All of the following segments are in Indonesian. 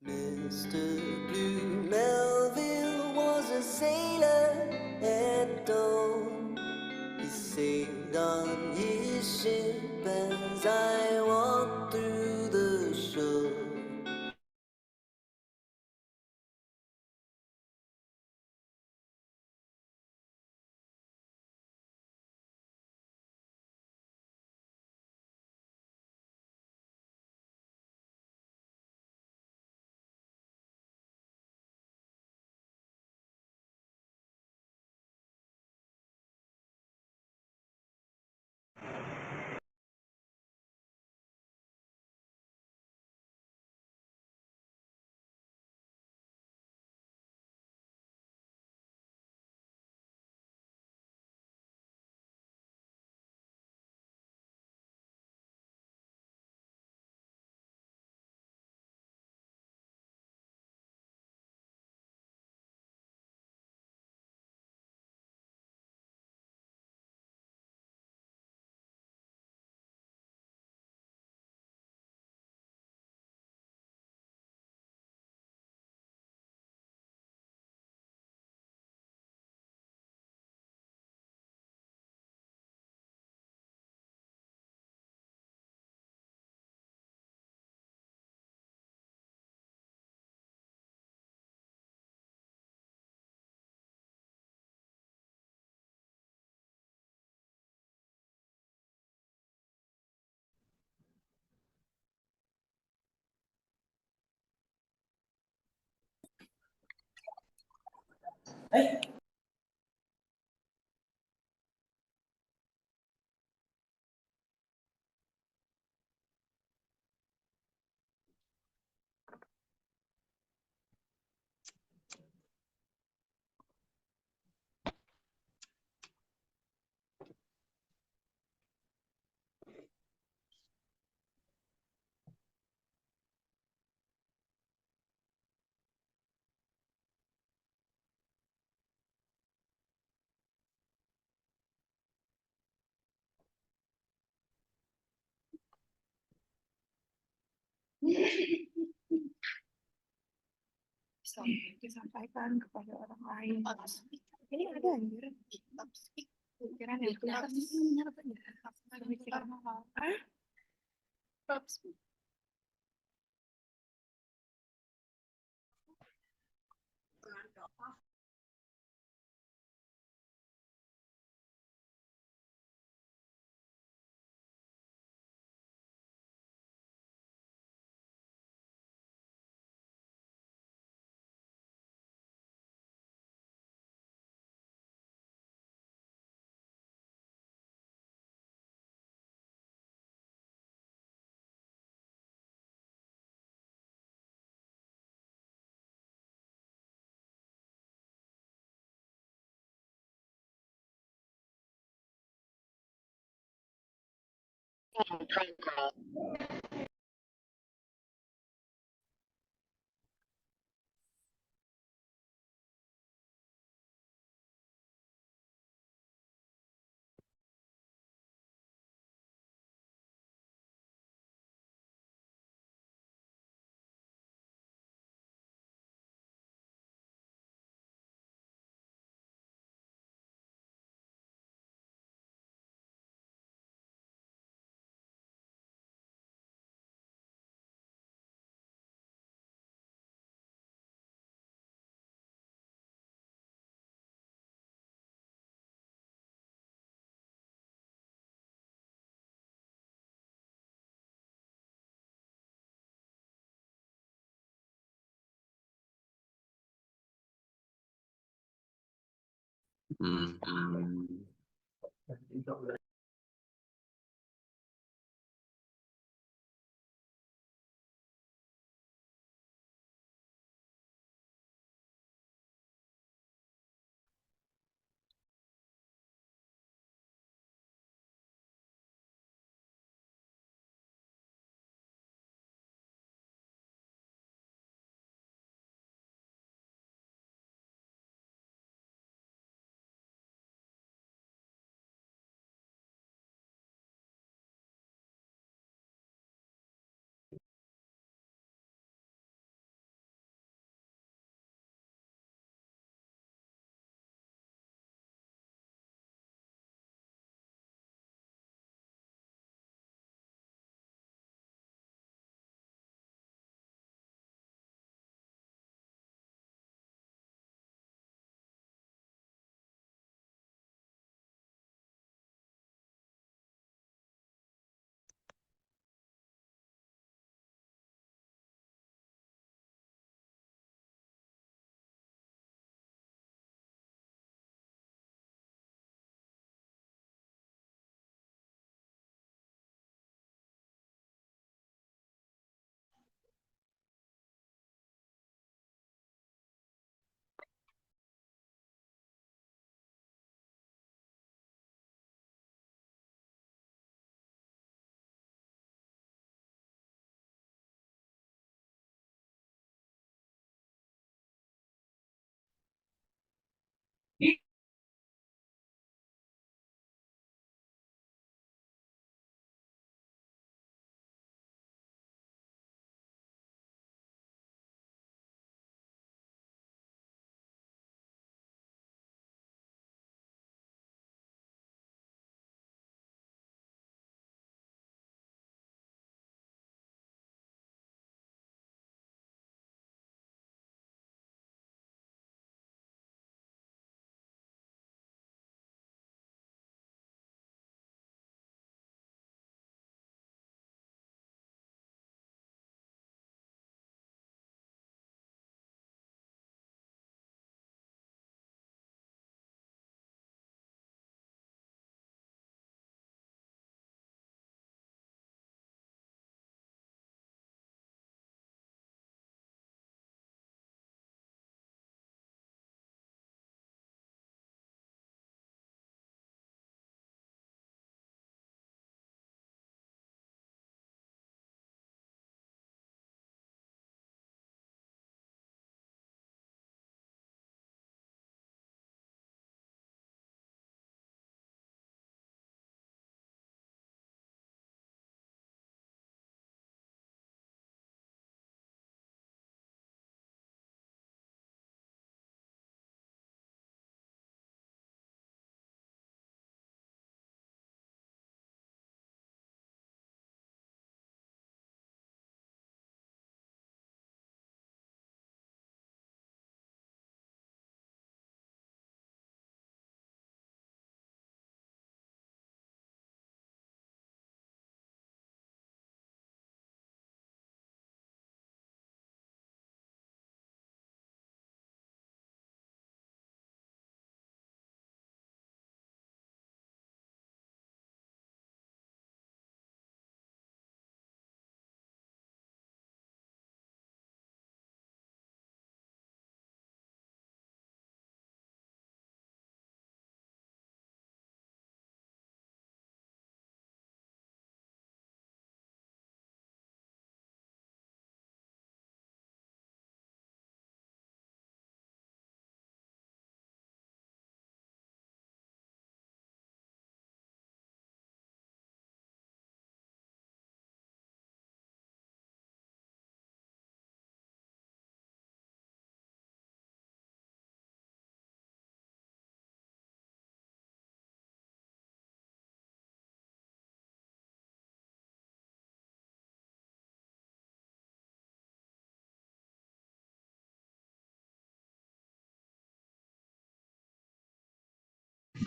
Mr. Blue Melville was a sailor at dawn. He sailed on his ship as I walked through the shore. Disampaikan kepada orang lain. Ini ada anjir. Pikiran yang benar pemikiran awal.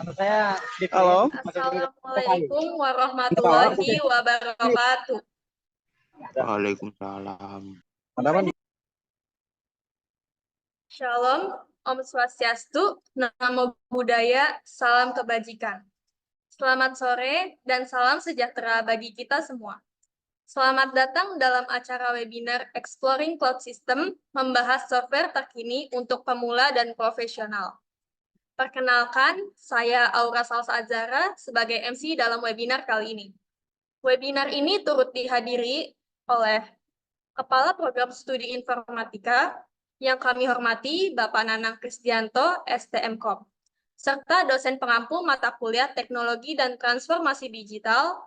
Halo. Assalamualaikum warahmatullahi wabarakatuh. Waalaikumsalam. Shalom, Om Swastiastu, Namo Buddhaya, salam kebajikan. Selamat sore dan salam sejahtera bagi kita semua. Selamat datang dalam acara webinar Exploring Cloud System, membahas software terkini untuk pemula dan profesional. Perkenalkan, saya Aura Salsa Azara sebagai MC dalam webinar kali ini. Webinar ini turut dihadiri oleh Kepala Program Studi Informatika yang kami hormati Bapak Nanang Krisdianto, STMKOM, serta dosen pengampu mata kuliah Teknologi dan Transformasi Digital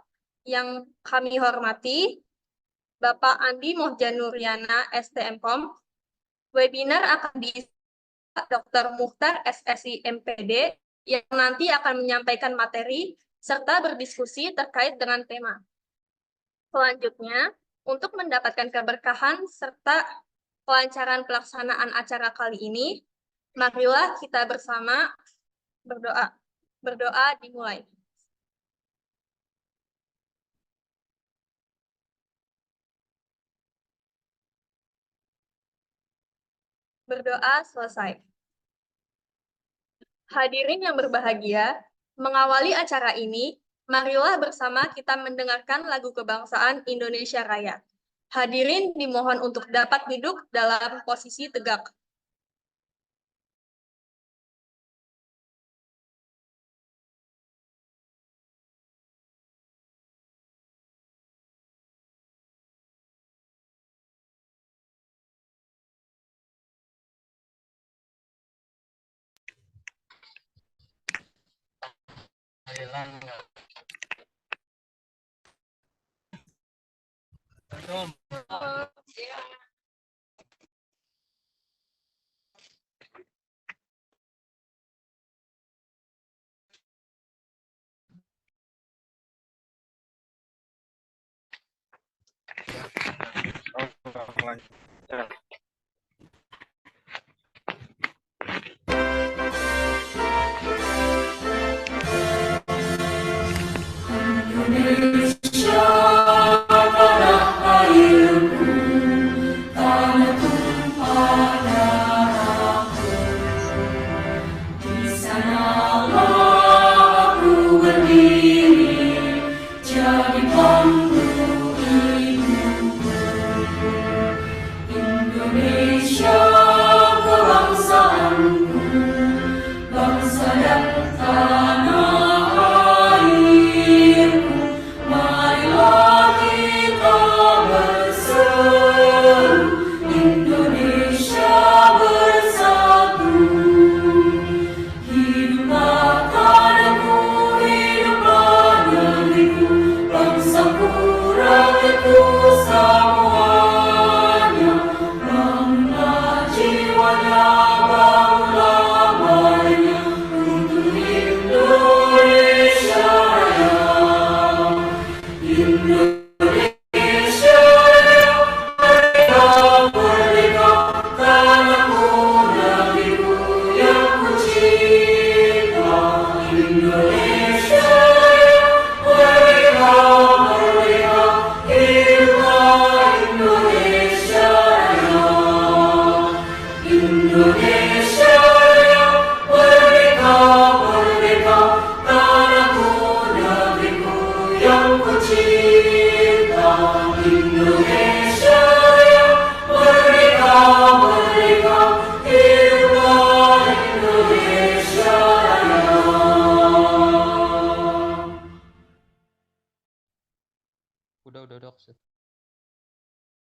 yang kami hormati Bapak Andi Mohjanuriana, STMKOM. Webinar akan diisi Dr. Mukhtar, SSI MPD, yang nanti akan menyampaikan materi serta berdiskusi terkait dengan tema. Selanjutnya, untuk mendapatkan keberkahan serta kelancaran pelaksanaan acara kali ini, marilah kita bersama berdoa. Berdoa dimulai. Berdoa selesai. Hadirin yang berbahagia, mengawali acara ini, marilah bersama kita mendengarkan lagu kebangsaan Indonesia Raya. Hadirin dimohon untuk dapat duduk dalam posisi tegak.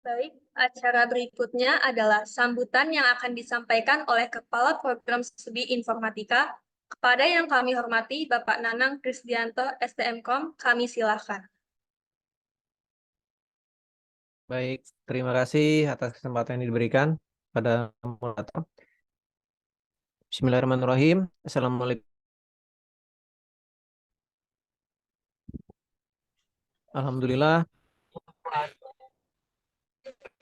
Baik, acara berikutnya adalah sambutan yang akan disampaikan oleh Kepala Program Studi Informatika. Kepada yang kami hormati, Bapak Nanang Krisdianto, STMKOM, kami silakan. Baik, terima kasih atas kesempatan yang diberikan pada moderator. Bismillahirrahmanirrahim. Assalamualaikum. Alhamdulillah.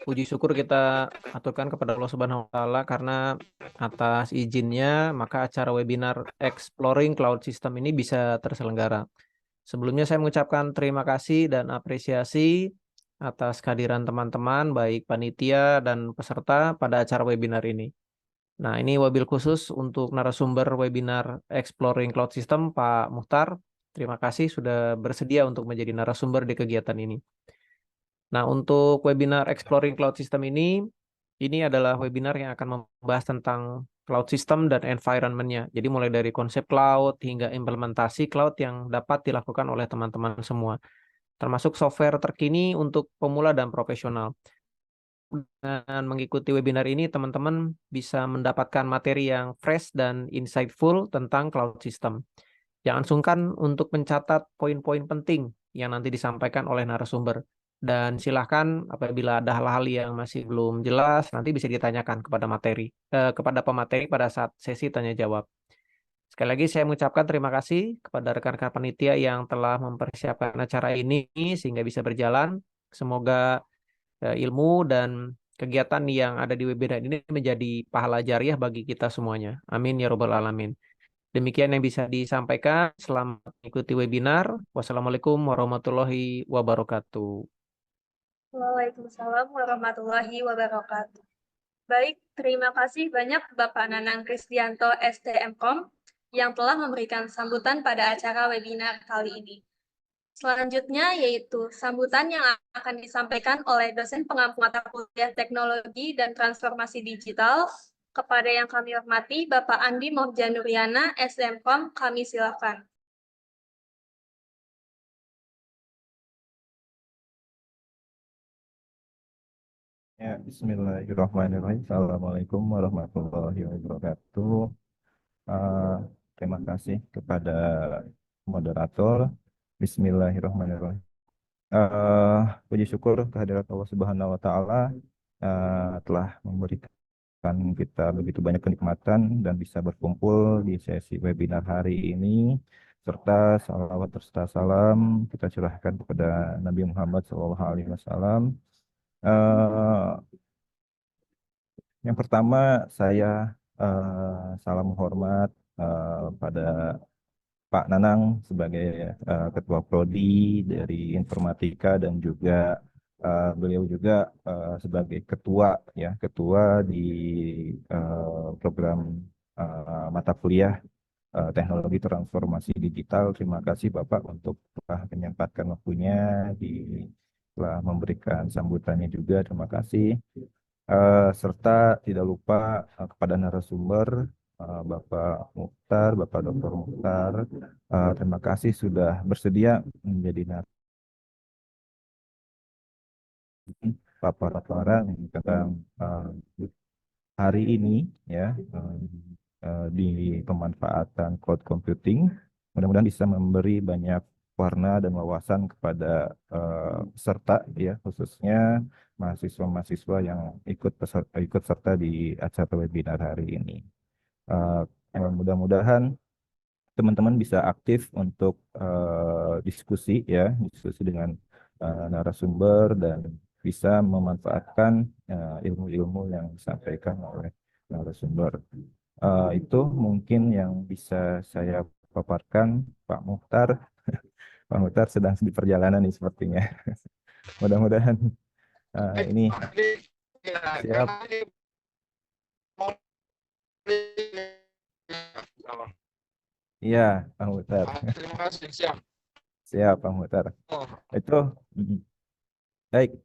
puji syukur kita aturkan kepada Allah Subhanahu wa taala karena atas izinnya maka acara webinar Exploring Cloud System ini bisa terselenggara. Sebelumnya saya mengucapkan terima kasih dan apresiasi atas kehadiran teman-teman baik panitia dan peserta pada acara webinar ini. Nah, ini wabil khusus untuk narasumber webinar Exploring Cloud System Pak Muhtar. Terima kasih sudah bersedia untuk menjadi narasumber di kegiatan ini. Nah, untuk webinar Exploring Cloud System ini adalah webinar yang akan membahas tentang cloud system dan environment-nya. Jadi mulai dari konsep cloud hingga implementasi cloud yang dapat dilakukan oleh teman-teman semua, termasuk software terkini untuk pemula dan profesional. Dengan mengikuti webinar ini, teman-teman bisa mendapatkan materi yang fresh dan insightful tentang cloud system. Jangan sungkan untuk mencatat poin-poin penting yang nanti disampaikan oleh narasumber. Dan silahkan apabila ada hal-hal yang masih belum jelas, nanti bisa ditanyakan kepada pemateri pada saat sesi tanya jawab. Sekali lagi saya mengucapkan terima kasih kepada rekan-rekan panitia yang telah mempersiapkan acara ini sehingga bisa berjalan. Semoga ilmu dan kegiatan yang ada di webinar ini menjadi pahala jariah bagi kita semuanya. Amin ya robbal alamin. Demikian yang bisa disampaikan. Selamat mengikuti webinar. Wassalamualaikum warahmatullahi wabarakatuh. Waalaikumsalam warahmatullahi wabarakatuh. Baik, terima kasih banyak Bapak Nanang Kristianto STMkom yang telah memberikan sambutan pada acara webinar kali ini. Selanjutnya yaitu sambutan yang akan disampaikan oleh dosen pengampu mata kuliah Teknologi dan Transformasi Digital. Kepada yang kami hormati Bapak Andi Mohjanuriana STMkom, kami silakan. Ya, bismillahirrahmanirrahim. Assalamualaikum warahmatullahi wabarakatuh. Terima kasih kepada moderator. Bismillahirrahmanirrahim. Puji syukur kehadirat Allah Subhanahu wa taala telah memberikan kita begitu banyak kenikmatan dan bisa berkumpul di sesi webinar hari ini, serta salawat serta salam kita curahkan kepada Nabi Muhammad SAW. Yang pertama saya salam hormat pada Pak Nanang sebagai Ketua Prodi dari Informatika dan juga beliau juga sebagai ketua di program mata kuliah Teknologi Transformasi Digital. Terima kasih Bapak untuk telah menyempatkan waktunya telah memberikan sambutannya juga. Terima kasih. Serta tidak lupa kepada narasumber Bapak Muhtar, Bapak Dr. Muhtar, terima kasih sudah bersedia menjadi paparan tentang hari ini ya di pemanfaatan cloud computing. Mudah-mudahan bisa memberi banyak warna dan wawasan kepada peserta ya, khususnya mahasiswa-mahasiswa yang ikut serta di acara webinar hari ini. Mudah-mudahan teman-teman bisa aktif untuk diskusi dengan narasumber dan bisa memanfaatkan ilmu-ilmu yang disampaikan oleh narasumber. Itu mungkin yang bisa saya paparkan, Pak Muhtar. Pak Muhtar sedang di perjalanan nih sepertinya. Mudah-mudahan ini siap. Iya, Pak Muhtar. Terima kasih, siap. Siap, Pak Muhtar. Itu baik,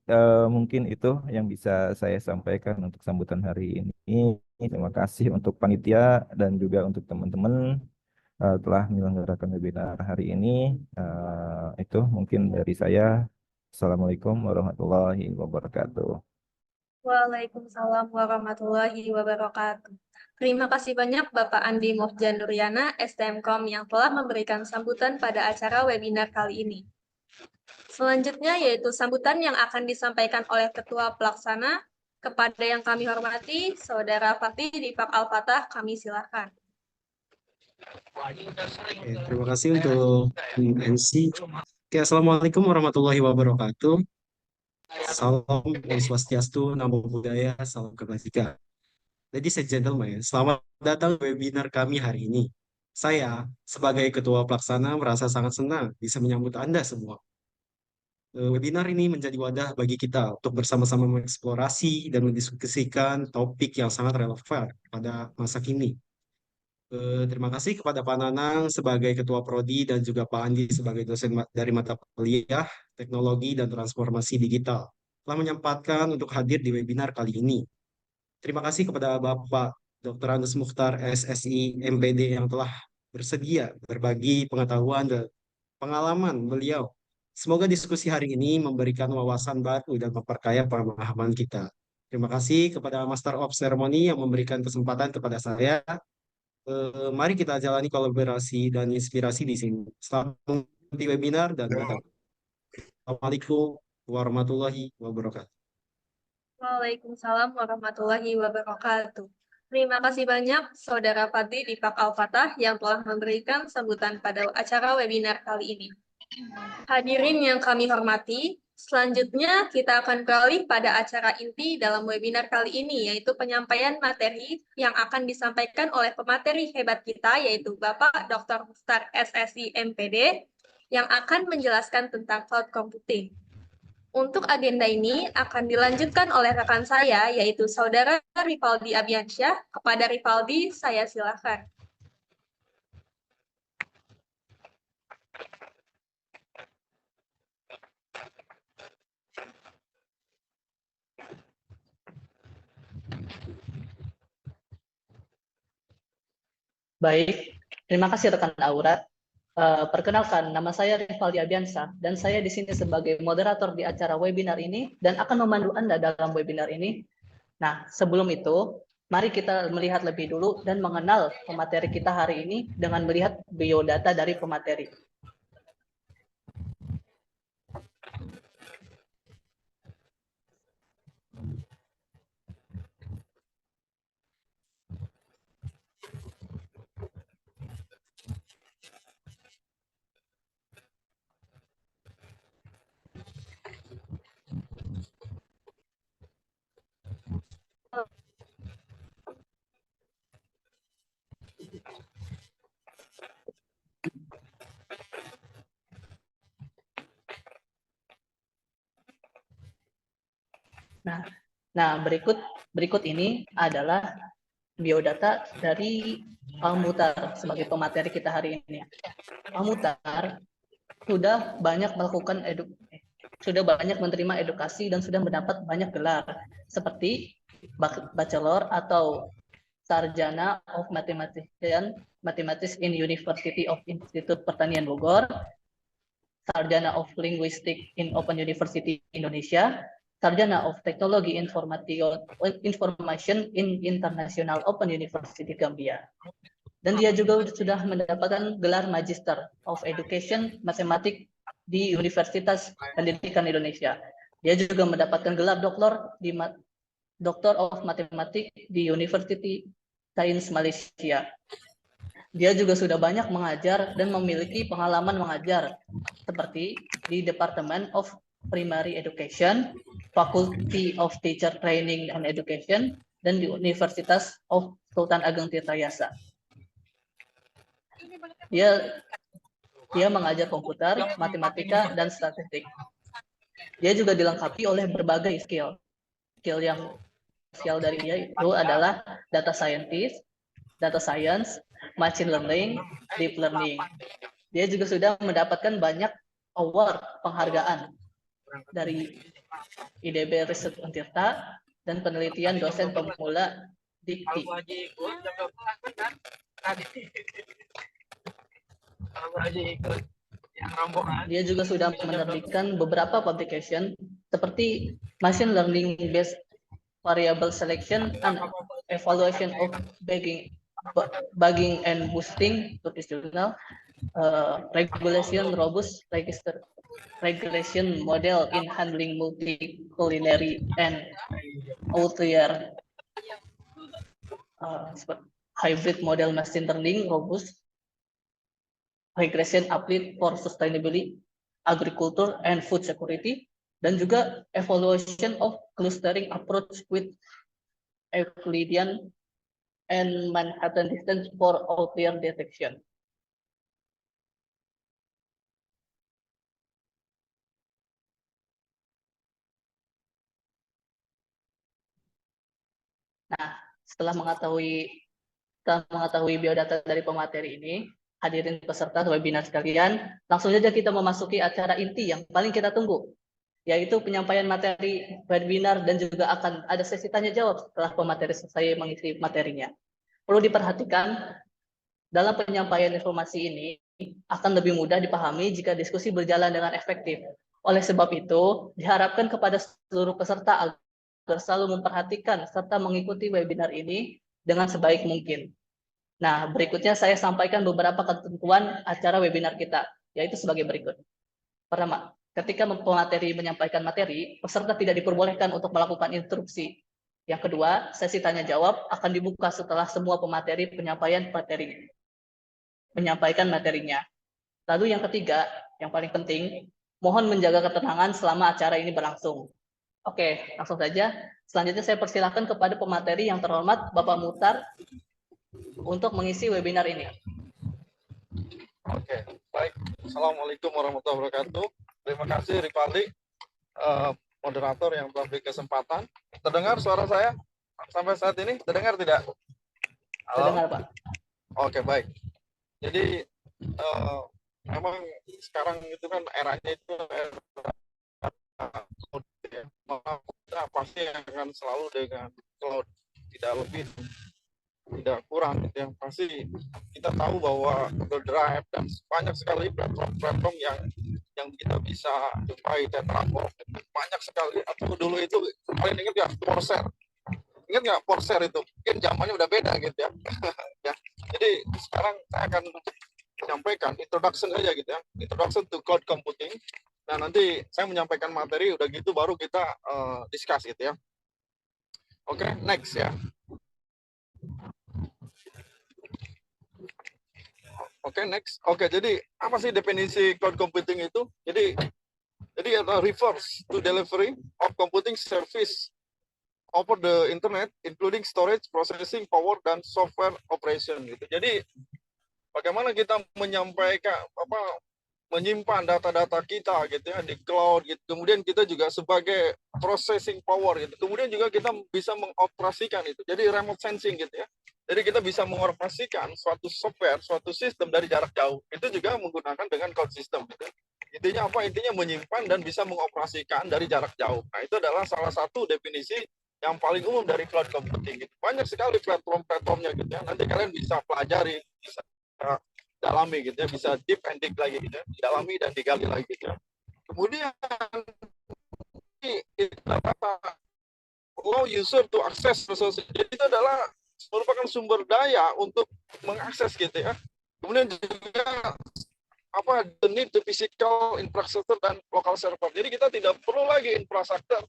mungkin itu yang bisa saya sampaikan untuk sambutan hari ini. Terima kasih untuk panitia dan juga untuk teman-teman telah menyelenggarakan webinar hari ini. Itu mungkin dari saya. Assalamualaikum warahmatullahi wabarakatuh. Waalaikumsalam warahmatullahi wabarakatuh. Terima kasih banyak Bapak Andi Mohjanuriana STMkom yang telah memberikan sambutan pada acara webinar kali ini. Selanjutnya yaitu sambutan yang akan disampaikan oleh Ketua Pelaksana. Kepada yang kami hormati, Saudara Fatih Dipak Al-Fatah, kami silakan. Terima kasih untuk MC. Assalamualaikum warahmatullahi wabarakatuh. Salam Om Swastiastu, Namo Buddhaya, salam kebajikan. Ladies and gentlemen, selamat datang di webinar kami hari ini. Saya, sebagai Ketua Pelaksana, merasa sangat senang bisa menyambut Anda semua. Webinar ini menjadi wadah bagi kita untuk bersama-sama mengeksplorasi dan mendiskusikan topik yang sangat relevan pada masa kini. Terima kasih kepada Pak Nanang sebagai Ketua Prodi dan juga Pak Andi sebagai dosen dari mata kuliah Teknologi dan Transformasi Digital telah menyempatkan untuk hadir di webinar kali ini. Terima kasih kepada Bapak Dr. Andes Mukhtar SSI MPD yang telah bersedia berbagi pengetahuan dan pengalaman beliau. Semoga diskusi hari ini memberikan wawasan baru dan memperkaya pemahaman kita. Terima kasih kepada Master of Ceremony yang memberikan kesempatan kepada saya. Mari kita jalani kolaborasi dan inspirasi di sini. Selamat mengikuti webinar dan Assalamualaikum warahmatullahi wabarakatuh. Waalaikumsalam warahmatullahi wabarakatuh. Terima kasih banyak Saudara Fadli Dipak Al-Fatah yang telah memberikan sambutan pada acara webinar kali ini. Hadirin yang kami hormati, selanjutnya kita akan beralih pada acara inti dalam webinar kali ini, yaitu penyampaian materi yang akan disampaikan oleh pemateri hebat kita, yaitu Bapak Dr. Mukhtar SSI MPD, yang akan menjelaskan tentang cloud computing. Untuk agenda ini akan dilanjutkan oleh rekan saya, yaitu Saudara Rivaldi Abiansyah. Kepada Rivaldi, saya silakan. Baik, terima kasih rekan Aura. Perkenalkan, nama saya Rivaldi Abiansyah dan saya di sini sebagai moderator di acara webinar ini dan akan memandu Anda dalam webinar ini. Nah, sebelum itu, mari kita melihat lebih dulu dan mengenal pemateri kita hari ini dengan melihat biodata dari pemateri. Nah, berikut ini adalah biodata dari Pak Mukhtar sebagai pemateri kita hari ini. Pak Mukhtar sudah banyak menerima edukasi dan sudah mendapat banyak gelar seperti Bachelor atau Sarjana of Mathematics in University of Institute Pertanian Bogor, Sarjana of Linguistics in Open University Indonesia, Sarjana of Teknologi Information in International Open University Gambia. Dan dia juga sudah mendapatkan gelar Magister of Education Mathematics di Universitas Pendidikan Indonesia. Dia juga mendapatkan gelar Doctor of Mathematics di University Science Malaysia. Dia juga sudah banyak mengajar dan memiliki pengalaman mengajar seperti di Department of Primary Education, Faculty of Teacher Training and Education, dan di Universitas of Sultan Ageng Tirtayasa. Dia mengajar komputer, matematika, dan statistik. Dia juga dilengkapi oleh berbagai skill. Skill dari dia itu adalah data scientist, data science, machine learning, deep learning. Dia juga sudah mendapatkan banyak award penghargaan dari IDB Research Untirta dan penelitian dosen pemula Dikti. Dia juga sudah menerbitkan beberapa publication seperti Machine Learning Based Variable Selection and Evaluation of Bugging and Boosting, Turkish Journal, Regulation Robust Regression Model in Handling Multiculinary and Outlier Hybrid Model Machine Learning Robust Regression Applied for Sustainability, Agriculture and Food Security, dan juga evaluation of clustering approach with Euclidean and Manhattan distance for outlier detection. Nah, setelah mengetahui biodata dari pemateri ini, hadirin peserta webinar sekalian, langsung saja kita memasuki acara inti yang paling kita tunggu, yaitu penyampaian materi webinar dan juga akan ada sesi tanya jawab setelah pemateri selesai mengisi materinya. Perlu diperhatikan, dalam penyampaian informasi ini akan lebih mudah dipahami jika diskusi berjalan dengan efektif. Oleh sebab itu, diharapkan kepada seluruh peserta agar selalu memperhatikan serta mengikuti webinar ini dengan sebaik mungkin. Nah, berikutnya saya sampaikan beberapa ketentuan acara webinar kita, yaitu sebagai berikut. Pertama, ketika pemateri menyampaikan materi, peserta tidak diperbolehkan untuk melakukan instruksi. Yang kedua, sesi tanya jawab akan dibuka setelah semua pemateri menyampaikan materinya. Lalu yang ketiga, yang paling penting, mohon menjaga ketenangan selama acara ini berlangsung. Oke, langsung saja. Selanjutnya saya persilakan kepada pemateri yang terhormat, Bapak Muhtar, untuk mengisi webinar ini. Oke, baik. Assalamualaikum warahmatullahi wabarakatuh. Terima kasih Rifali, moderator yang telah beri kesempatan. Terdengar suara saya sampai saat ini? Terdengar tidak? Halo? Terdengar, Pak. Oke, baik. Jadi memang sekarang itu kan eranya itu kita pasti akan selalu dengan cloud, tidak lebih tidak kurang. Yang pasti kita tahu bahwa Google Drive dan banyak sekali platform-platform yang kita bisa jumpai, Tetraport banyak sekali. Atau dulu itu kalian ingat ya Porser, ingat nggak Porser itu? Mungkin zamannya udah beda gitu ya. Ya. Jadi sekarang saya akan menyampaikan introduction aja gitu ya, introduction to cloud computing. Nah nanti saya menyampaikan materi, udah gitu baru kita discuss gitu ya. Oke, next ya. Oke, next. Oke, jadi apa sih definisi cloud computing itu? Jadi refers to delivery of computing service over the internet, including storage, processing, power, dan software operation. Gitu. Jadi bagaimana kita menyampaikan menyimpan data-data kita gitu ya di cloud gitu. Kemudian kita juga sebagai processing power gitu. Kemudian juga kita bisa mengoperasikan itu. Jadi remote sensing gitu ya. Jadi kita bisa mengoperasikan suatu software, suatu sistem dari jarak jauh. Itu juga menggunakan dengan cloud system gitu. Intinya apa? Intinya menyimpan dan bisa mengoperasikan dari jarak jauh. Nah, itu adalah salah satu definisi yang paling umum dari cloud computing gitu. Banyak sekali platform-platformnya gitu ya. Nanti kalian bisa pelajari, bisa dalami gitu ya, bisa deep and dig lagi gitu ya, dalami dan digali lagi gitu ya. Kemudian allow user to access resources. Jadi itu adalah merupakan sumber daya untuk mengakses gitu ya. Kemudian juga the need to physical infrastructure dan local server. Jadi kita tidak perlu lagi infrastruktur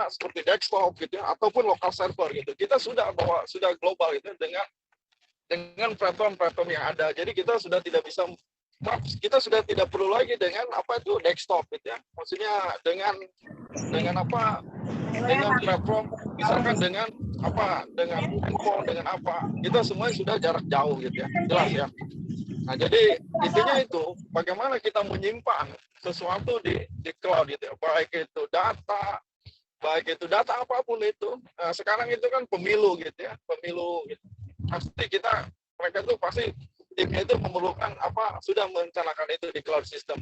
seperti desktop gitu ya, ataupun local server gitu. Kita sudah global gitu dengan platform-platform yang ada. Jadi kita sudah tidak perlu lagi dengan desktop gitu ya. Maksudnya dengan platform, misalkan dengan handphone, dengan kita semuanya sudah jarak jauh gitu ya. Jelas ya. Nah, jadi intinya itu bagaimana kita menyimpan sesuatu di cloud gitu ya. Baik itu data apapun itu. Nah, sekarang itu kan pemilu gitu ya. Pemilu gitu. Pasti mereka itu pasti timnya itu memerlukan sudah merencanakan itu di cloud system.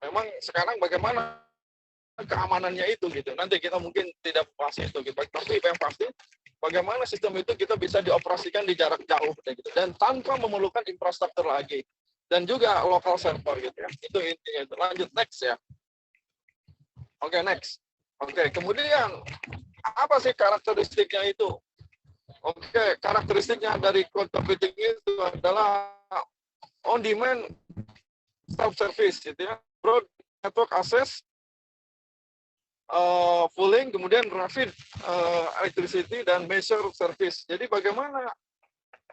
Memang sekarang bagaimana keamanannya itu gitu. Nanti kita mungkin tidak bahas itu gitu. Tapi yang pasti bagaimana sistem itu kita bisa dioperasikan di jarak jauh gitu. Dan tanpa memerlukan infrastruktur lagi. Dan juga local server gitu ya. Itu intinya itu. Lanjut next ya. Oke, next. Oke, kemudian apa sih karakteristiknya itu? Oke, karakteristiknya dari cloud computing itu adalah on-demand self-service, gitu ya. Broad network access, pooling, kemudian rapid electricity, dan measure service. Jadi bagaimana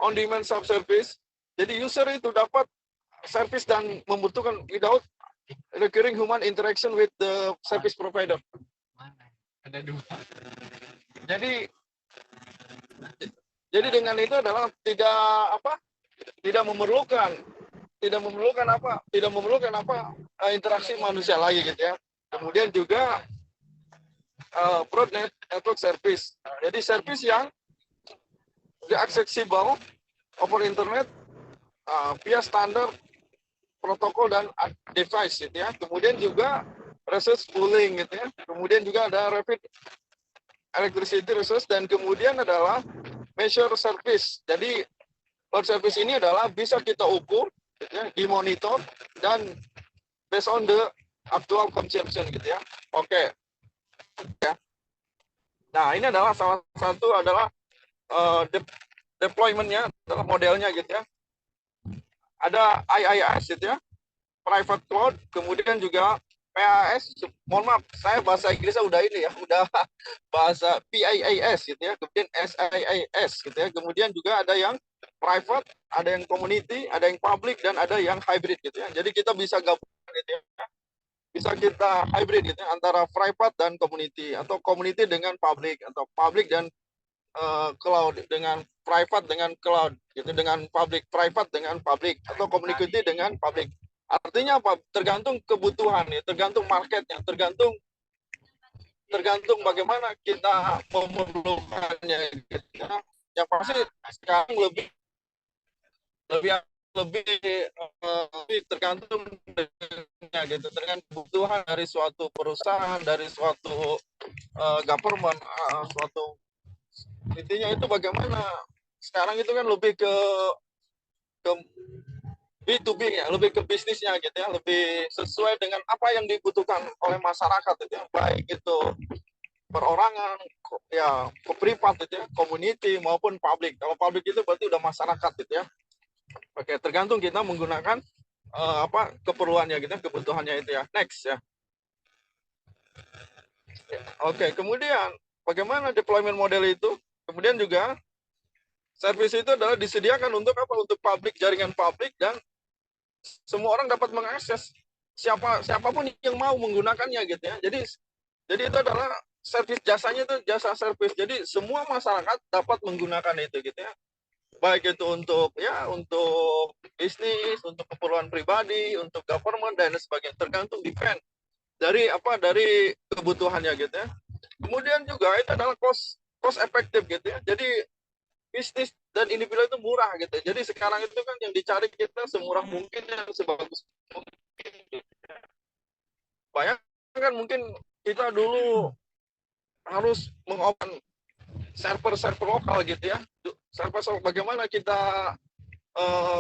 on-demand self-service? Jadi user itu dapat service dan membutuhkan without recurring human interaction with the service provider. Ada dua. Jadi dengan itu adalah tidak memerlukan interaksi manusia lagi gitu ya. Kemudian juga broad network service. Jadi service yang accessible over internet via standar protokol dan device gitu ya. Kemudian juga resource pooling gitu ya. Kemudian juga ada rapid electricity resource, dan kemudian adalah measure service. Jadi load service ini adalah bisa kita ukur gitu ya, dimonitor dan based on the actual consumption gitu ya. Oke. Ya. Nah, ini adalah salah satu adalah deployment-nya, adalah modelnya gitu ya. Ada IaaS gitu ya, private cloud, kemudian juga PaaS. Mohon maaf, saya bahasa Inggrisnya udah ini ya, udah bahasa PaaS gitu ya, kemudian SaaS gitu ya. Kemudian juga ada yang private, ada yang community, ada yang public, dan ada yang hybrid gitu ya. Jadi kita bisa gabungkan gitu ya. Bisa kita hybrid gitu ya, antara private dan community, atau community dengan public, atau public dan cloud dengan private dengan cloud gitu, dengan public, private dengan public, atau community dengan public. Artinya apa? Tergantung kebutuhan ya, tergantung marketnya, tergantung bagaimana kita memerlukannya gitu ya. Yang pasti sekarang lebih tergantung dengan gitu, dengan kebutuhan dari suatu perusahaan, dari suatu government, suatu, intinya itu bagaimana sekarang itu kan lebih ke B2B ya, lebih ke bisnisnya gitu ya, lebih sesuai dengan apa yang dibutuhkan oleh masyarakat gitu ya, baik itu perorangan ya, ke privat gitu ya, community maupun publik. Kalau publik itu berarti udah masyarakat gitu ya. Oke, tergantung kita menggunakan keperluannya gitu, kebutuhannya itu ya. Next ya. Oke, kemudian bagaimana deployment model itu? Kemudian juga service itu adalah disediakan untuk apa? Untuk publik, jaringan publik, dan semua orang dapat mengakses, siapapun yang mau menggunakannya gitu ya. Jadi itu adalah service, jasanya itu jasa service. Jadi semua masyarakat dapat menggunakan itu gitu ya. Baik itu untuk bisnis, untuk keperluan pribadi, untuk government, dan sebagainya, tergantung depend dari kebutuhannya gitu ya. Kemudian juga itu adalah cost efektif gitu ya. Jadi bisnis dan individu itu murah gitu. Jadi sekarang itu kan yang dicari kita semurah mungkin, yang sebagus mungkin. Bayangkan mungkin kita dulu harus mengopen server lokal gitu ya. Server bagaimana kita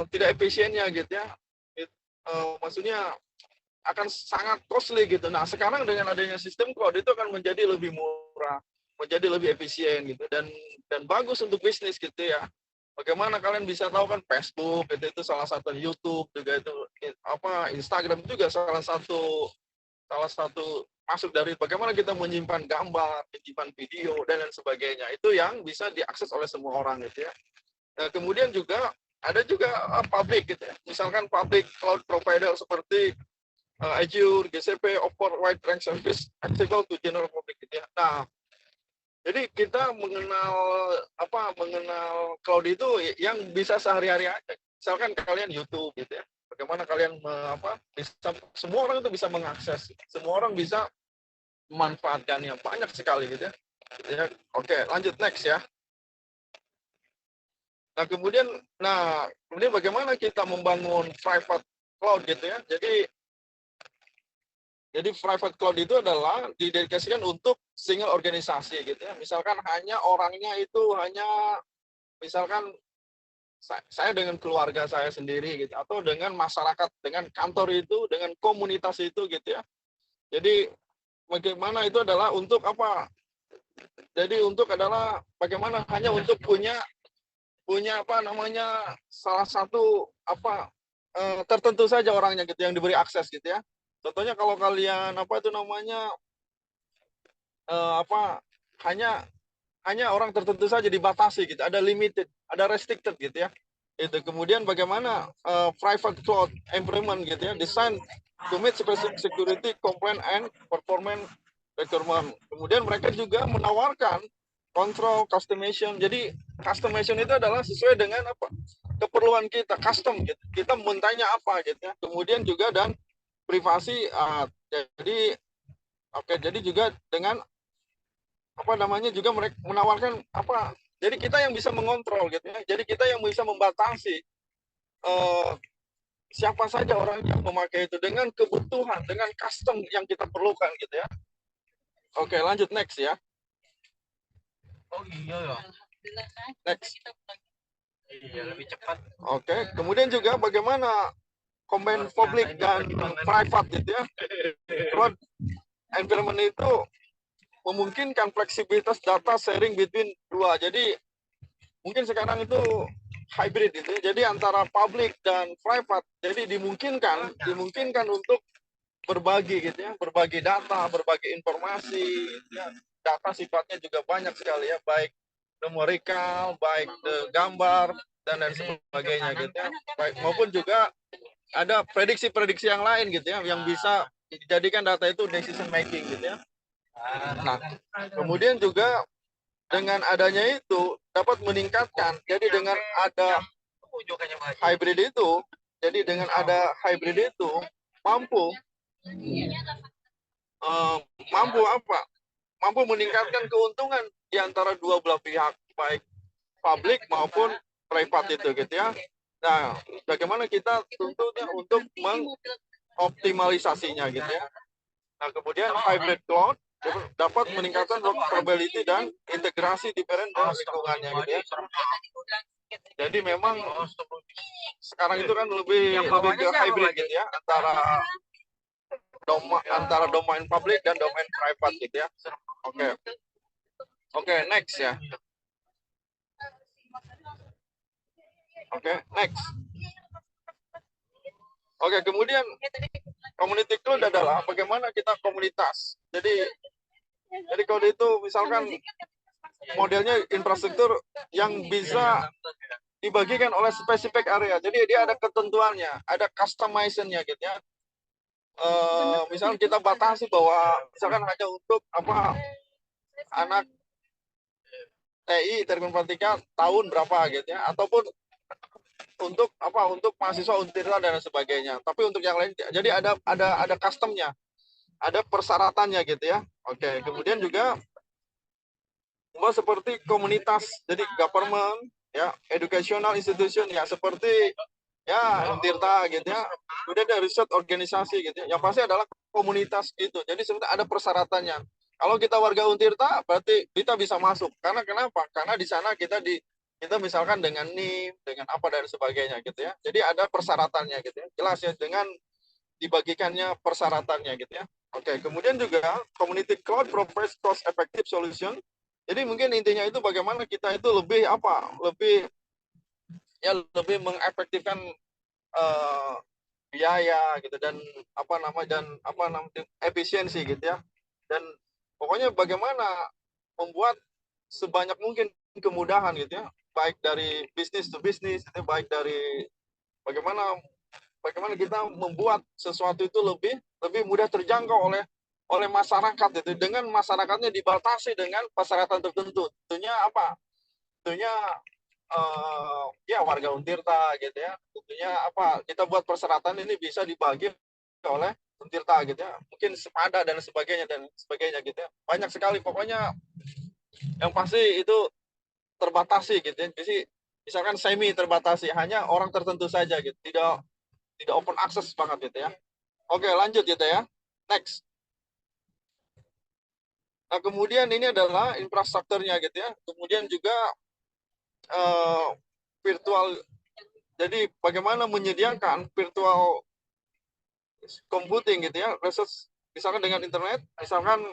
tidak efisiennya gitu ya. Maksudnya akan sangat costly gitu. Nah, sekarang dengan adanya sistem cloud itu akan menjadi lebih murah, menjadi lebih efisien gitu, dan bagus untuk bisnis gitu ya. Bagaimana kalian bisa tahu kan, Facebook itu salah satu, YouTube juga itu, Instagram juga salah satu masuk dari bagaimana kita menyimpan gambar, menyimpan video, dan lain sebagainya. Itu yang bisa diakses oleh semua orang gitu ya. Nah, kemudian juga ada juga public gitu ya. Misalkan public cloud provider seperti Azure, GCP, offer wide range service accessible to general public gitu ya. Nah, jadi kita mengenal cloud itu yang bisa sehari-hari aja. Misalkan kalian YouTube gitu ya. Bagaimana kalian bisa, semua orang itu bisa mengakses, semua orang bisa memanfaatkannya, banyak sekali gitu ya. Oke, lanjut next ya. Nah, kemudian bagaimana kita membangun private cloud gitu ya. Jadi private cloud itu adalah didedikasikan untuk single organisasi gitu ya. Misalkan hanya orangnya itu misalkan saya dengan keluarga saya sendiri gitu, atau dengan masyarakat, dengan kantor itu, dengan komunitas itu gitu ya. Jadi bagaimana itu adalah untuk apa? Jadi adalah bagaimana hanya untuk punya salah satu tertentu saja orangnya gitu yang diberi akses gitu ya. Contohnya kalau kalian hanya orang tertentu saja dibatasi gitu, ada limited, ada restricted gitu ya. Itu kemudian bagaimana private cloud environment gitu ya, design to meet specific security compliance and performance requirement. Kemudian mereka juga menawarkan control customization. Jadi customization itu adalah sesuai dengan apa keperluan kita, custom gitu. Kita mintanya apa gitu ya. Kemudian juga dan privasi. Jadi jadi juga dengan apa namanya juga mereka menawarkan apa. Jadi kita yang bisa mengontrol gitu ya. Jadi kita yang bisa membatasi siapa saja orang yang memakai itu dengan kebutuhan, dengan custom yang kita perlukan gitu ya. Oke, lanjut next ya. Oh iya ya. Next. Iya, lebih cepat. Oke, kemudian juga bagaimana combine public dan private gitu ya. Cloud environment itu memungkinkan fleksibilitas data sharing between dua. Jadi mungkin sekarang itu hybrid itu. Jadi antara public dan private. Jadi dimungkinkan untuk berbagi gitu ya, berbagi data, berbagi informasi gitu ya. Data sifatnya juga banyak sekali ya, baik numerikal, baik gambar dan lain sebagainya gitu ya. Baik maupun juga ada prediksi-prediksi yang lain gitu ya, yang bisa dijadikan data itu decision making gitu ya. Nah, kemudian juga dengan adanya itu dapat meningkatkan. Jadi dengan ada hybrid itu, jadi dengan ada hybrid itu mampu apa? Mampu meningkatkan keuntungan di antara dua belah pihak, baik publik maupun private itu gitu ya. Nah, bagaimana kita tentunya untuk mengoptimalisasinya gitu ya. Nah, kemudian hybrid cloud dapat meningkatkan probability dan integrasi different dan lingkungannya gitu ya. Jadi memang sekarang itu kan lebih ke hybrid gitu ya, antara domain publik dan domain private gitu ya. Oke, next ya. Oke, next. Oke, kemudian community cloud adalah bagaimana kita komunitas. Jadi kalau itu misalkan modelnya infrastruktur yang bisa dibagikan oleh spesifik area. Jadi dia ada ketentuannya, ada customization-nya gitu ya. Misalnya kita batasi bahwa misalkan hanya untuk apa anak TI Teknik Informatika tahun berapa gitu ya, ataupun untuk apa untuk mahasiswa Untirta dan sebagainya. Tapi untuk yang lain jadi ada customnya, ada persyaratannya gitu ya. Oke, kemudian juga seperti komunitas, jadi government ya, educational institution ya, seperti ya Untirta gitu ya. Kemudian ada riset organisasi gitu ya. Yang pasti adalah komunitas itu. Jadi sebenarnya ada persyaratannya. Kalau kita warga Untirta berarti kita bisa masuk. Karena kenapa? Karena di sana kita misalkan dengan NIM, dengan apa dan sebagainya gitu ya. Jadi ada persyaratannya gitu ya. Jelas ya dengan dibagikannya persyaratannya gitu ya. Oke, kemudian juga community cloud provides cost effective solution. Jadi mungkin intinya itu bagaimana kita itu lebih mengefektifkan biaya gitu dan efisiensi gitu ya. Dan pokoknya bagaimana membuat sebanyak mungkin kemudahan gitu ya, baik dari bisnis to bisnis, baik dari bagaimana kita membuat sesuatu itu lebih mudah terjangkau oleh masyarakat itu, dengan masyarakatnya dibatasi dengan persyaratan tertentu. Tentunya apa? Tentunya ya warga Untirta gitu ya. Tentunya apa? Kita buat persyaratan ini bisa dibagi oleh Untirta gitu ya. Mungkin sepada dan sebagainya gitu ya. Banyak sekali pokoknya yang pasti itu terbatasi gitu ya. Jadi misalkan semi terbatasi, hanya orang tertentu saja gitu. Tidak open access banget gitu ya. Oke, lanjut gitu ya. Next. Nah, kemudian ini adalah infrastrukturnya gitu ya. Kemudian juga virtual. Jadi bagaimana menyediakan virtual computing gitu ya. Research misalkan dengan internet, misalkan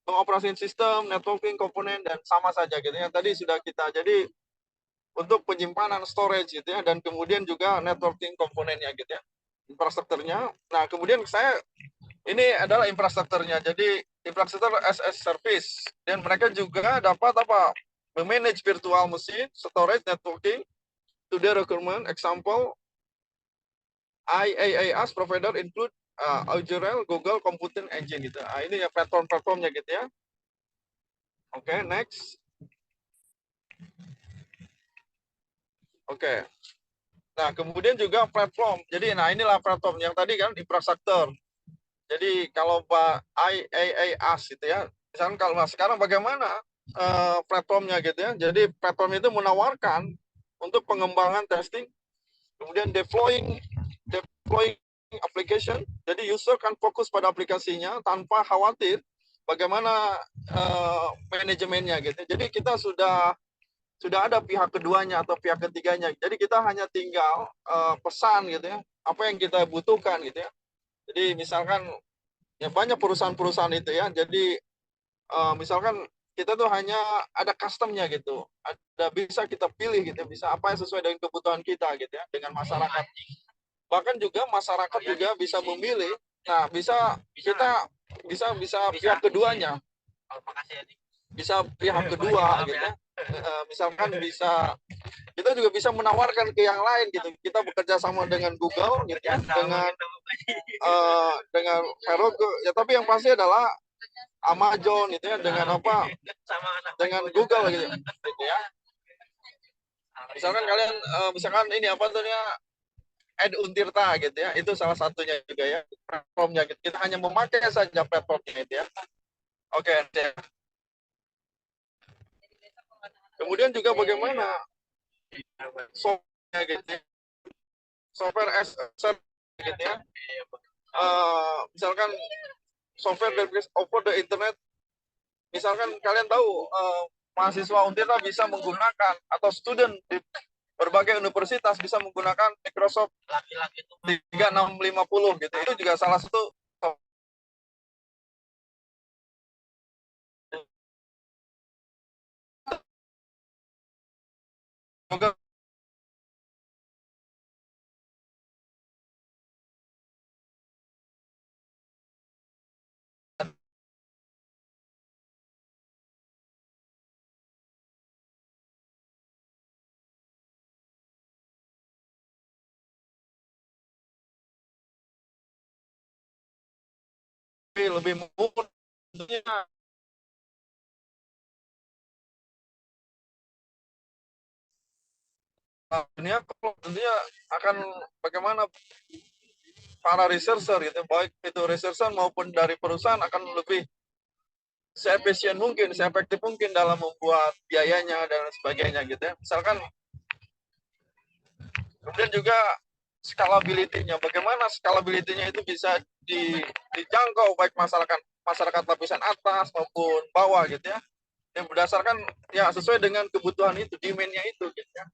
pengoperasian sistem, networking komponen dan sama saja gitu ya. Tadi sudah kita jadi untuk penyimpanan storage gitu ya, dan kemudian juga networking komponennya gitu ya. Infrastrukturnya. Nah, kemudian ini adalah infrastrukturnya. Jadi infrastruktur as a service, dan mereka juga dapat memanage virtual machine, storage, networking to their requirement. Example, IaaS provider include Azure, Google Computing Engine gitu. Ini ya platform-platformnya gitu ya. Oke, next. Oke. Nah, kemudian juga platform. Jadi, nah inilah platform yang tadi kan infrastruktur. Jadi, kalau IaaS gitu ya. Misalkan kalau sekarang bagaimana platformnya gitu ya. Jadi, platform itu menawarkan untuk pengembangan testing, kemudian deploying application. Jadi user kan fokus pada aplikasinya tanpa khawatir bagaimana manajemennya gitu. Jadi kita sudah ada pihak keduanya atau pihak ketiganya. Jadi kita hanya tinggal pesan gitu ya, apa yang kita butuhkan gitu ya. Jadi misalkan ya banyak perusahaan-perusahaan itu ya. Jadi misalkan kita tuh hanya ada customnya gitu, ada bisa kita pilih gitu, bisa apa yang sesuai dengan kebutuhan kita gitu ya, dengan masyarakat. Bahkan juga masyarakat juga bisa memilih. Nah, kita bisa pihak keduanya, bisa pihak kedua gitu. Misalkan bisa kita juga bisa menawarkan ke yang lain gitu. Kita bekerja sama dengan Google gitu ya, dengan Heroku ya, tapi yang pasti adalah Amazon itu ya, dengan apa? Dengan Google gitu ya. Misalkan kalian misalkan ini apa tuh ya, Ed Untirta gitu ya, itu salah satunya juga ya, platformnya gitu. Kita hanya memakai saja platformnya itu ya. Oke. Kemudian juga bagaimana software gitu ya, software as a service gitu ya. Misalkan software over the internet, misalkan kalian tahu mahasiswa Untirta bisa menggunakan atau student di berbagai universitas bisa menggunakan Microsoft 3650 gitu. Itu juga salah satu juga lebih mudah tentunya. Dunia tentunya akan bagaimana para researcher gitu, baik itu researcher maupun dari perusahaan akan lebih seefisien mungkin, seefektif mungkin dalam membuat biayanya dan sebagainya gitu ya. Misalkan kemudian juga scalability-nya, bagaimana scalability-nya itu bisa dijangkau baik masyarakat lapisan atas maupun bawah gitu ya. Yang berdasarkan ya sesuai dengan kebutuhan itu, demand-nya itu gitu ya.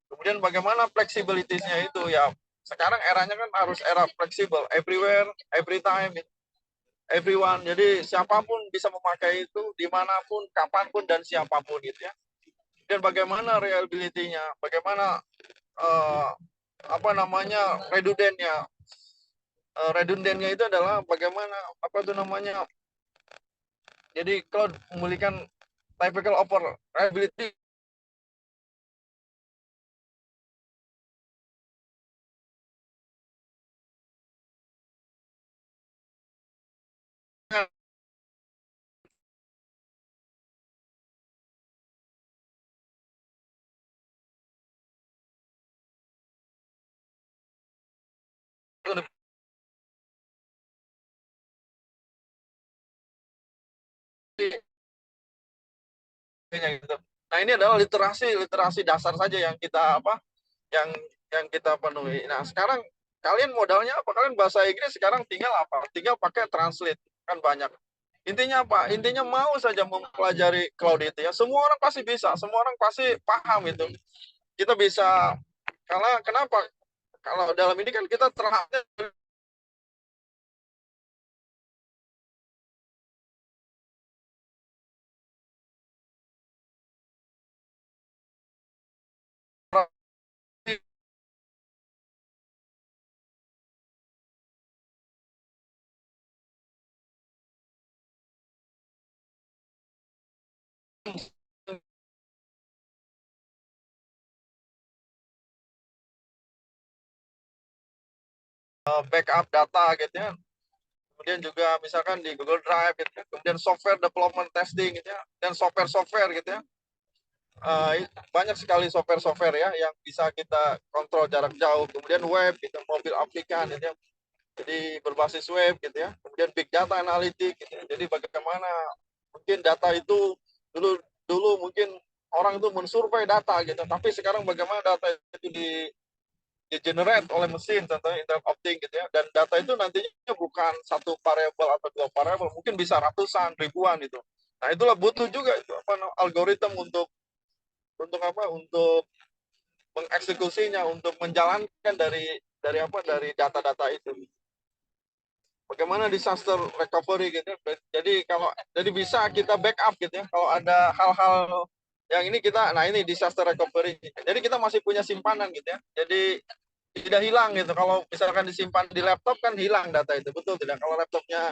Kemudian bagaimana flexibility-nya itu ya. Sekarang eranya kan harus era fleksibel, everywhere, every time, everyone. Jadi siapapun bisa memakai itu dimanapun, kapanpun dan siapapun gitu ya. Dan bagaimana reliability-nya, bagaimana apa namanya redundannya. Redundannya itu adalah bagaimana apa itu namanya. Jadi cloud memiliki typical over reliability gitu. Nah, ini adalah literasi dasar saja yang kita apa? Yang kita penuhi. Nah, sekarang kalian modalnya apa? Kalian bahasa Inggris sekarang tinggal apa? Tinggal pakai translate, kan banyak. Intinya apa? Intinya mau saja mempelajari cloud itu ya. Semua orang pasti bisa, semua orang pasti paham itu. Kita bisa, karena kenapa? Kalau dalam ini kan kita terhadap backup data gitu ya. Kemudian juga misalkan di Google Drive gitu ya. Kemudian software development testing gitu ya. Dan software gitu ya. Banyak sekali software ya yang bisa kita kontrol jarak jauh. Kemudian web gitu, mobil aplikan gitu ya. Jadi berbasis web gitu ya. Kemudian big data analytics gitu ya. Jadi bagaimana mungkin data itu dulu mungkin orang itu mensurvei data gitu, tapi sekarang bagaimana data itu di-generate oleh mesin, contohnya Internet of Things gitu ya. Dan data itu nantinya bukan satu variabel atau dua variabel, mungkin bisa ratusan, ribuan gitu. Nah, itulah butuh juga itu algoritma untuk mengeksekusinya, untuk menjalankan dari data-data itu. Bagaimana disaster recovery gitu ya. Jadi bisa kita backup gitu ya. Kalau ada hal-hal yang ini ini disaster recovery. Jadi kita masih punya simpanan gitu ya. Jadi tidak hilang gitu. Kalau misalkan disimpan di laptop kan hilang data itu, betul tidak? Kalau laptopnya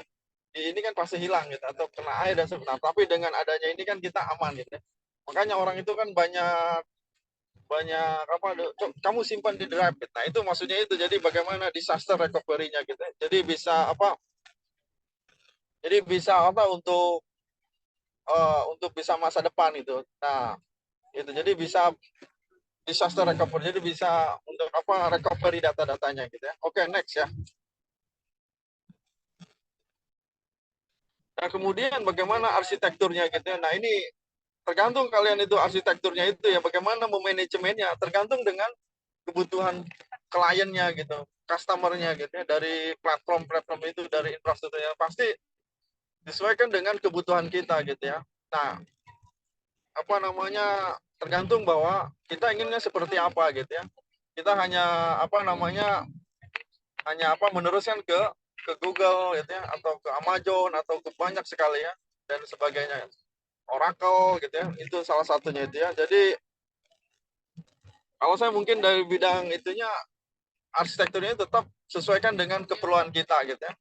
ini kan pasti hilang gitu atau kena air dan sebagainya. Tapi dengan adanya ini kan kita aman gitu ya. Makanya orang itu kan banyak kamu simpan di drive. Nah, itu maksudnya itu. Jadi bagaimana disaster recovery-nya gitu ya. Jadi bisa untuk bisa masa depan itu. Nah, itu jadi bisa disaster recovery, jadi bisa untuk recovery data-datanya gitu ya. Oke, next ya. Nah, kemudian bagaimana arsitekturnya gitu ya. Nah, ini tergantung kalian itu arsitekturnya itu ya, bagaimana memanajemennya tergantung dengan kebutuhan kliennya gitu, customernya gitu ya, dari platform itu, dari infrastrukturnya pasti disesuaikan dengan kebutuhan kita gitu ya. Nah, tergantung bahwa kita inginnya seperti apa gitu ya. Kita hanya meneruskan ke Google gitu ya, atau ke Amazon atau ke banyak sekali ya dan sebagainya. Oracle gitu ya, itu salah satunya itu ya. Jadi kalau saya mungkin dari bidang itunya, arsitekturnya tetap sesuaikan dengan keperluan kita gitu ya.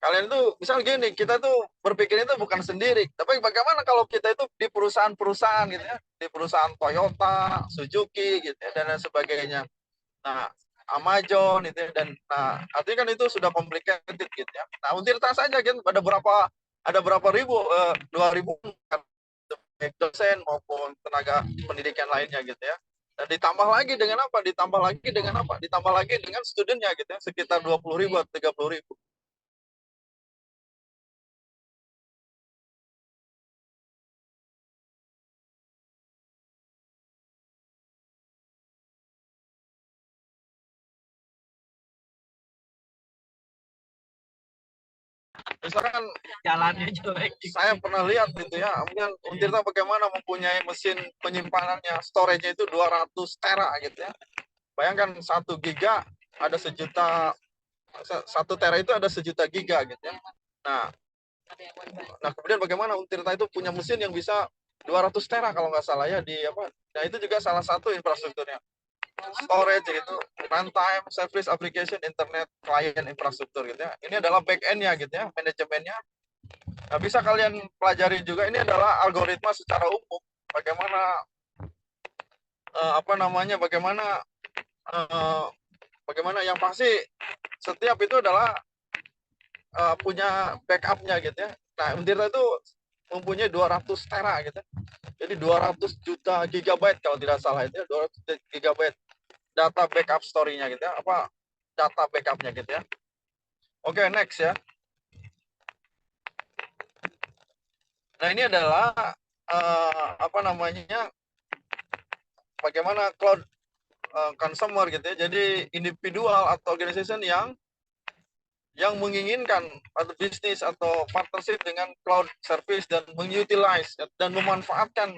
Kalian itu misal gini, kita tuh berpikir itu bukan sendiri, tapi bagaimana kalau kita itu di perusahaan-perusahaan gitu ya, di perusahaan Toyota, Suzuki gitu ya, dan lain sebagainya. Nah, Amazon itu ya, dan artinya kan itu sudah complicated gitu ya. Nah, Untirta saja kan ada berapa ribu, 2.000 dosen maupun tenaga pendidikan lainnya gitu ya. Dan ditambah lagi dengan apa? Ditambah lagi dengan studentnya gitu ya, sekitar 20.000 atau 30.000. Misalkan Jalannya jelek. saya pernah lihat gitu ya, mungkin Untirta bagaimana mempunyai mesin penyimpanannya, storage-nya itu 200 tera gitu ya. Bayangkan 1 giga ada 1 tera itu ada 1 juta giga gitu ya. Nah, kemudian bagaimana Untirta itu punya mesin yang bisa 200 tera kalau nggak salah ya Nah, itu juga salah satu infrastrukturnya. Storage gitu, runtime, service application, internet, client, infrastruktur gitu ya. Ini adalah back end-nya gitu ya, manajemennya. Nah, bisa kalian pelajari juga, ini adalah algoritma secara umum. Bagaimana yang pasti setiap itu adalah punya backup-nya gitu ya. Nah, Untirta itu mempunyai 200 tera gitu. Jadi 200 juta gigabyte kalau tidak salah itu ya, 200 gigabyte data backup story-nya gitu ya. Data backup-nya gitu ya. Oke, next ya. Nah, ini adalah bagaimana cloud consumer gitu ya. Jadi individual atau organization yang menginginkan atau bisnis atau partnership dengan cloud service dan mengutilize dan memanfaatkan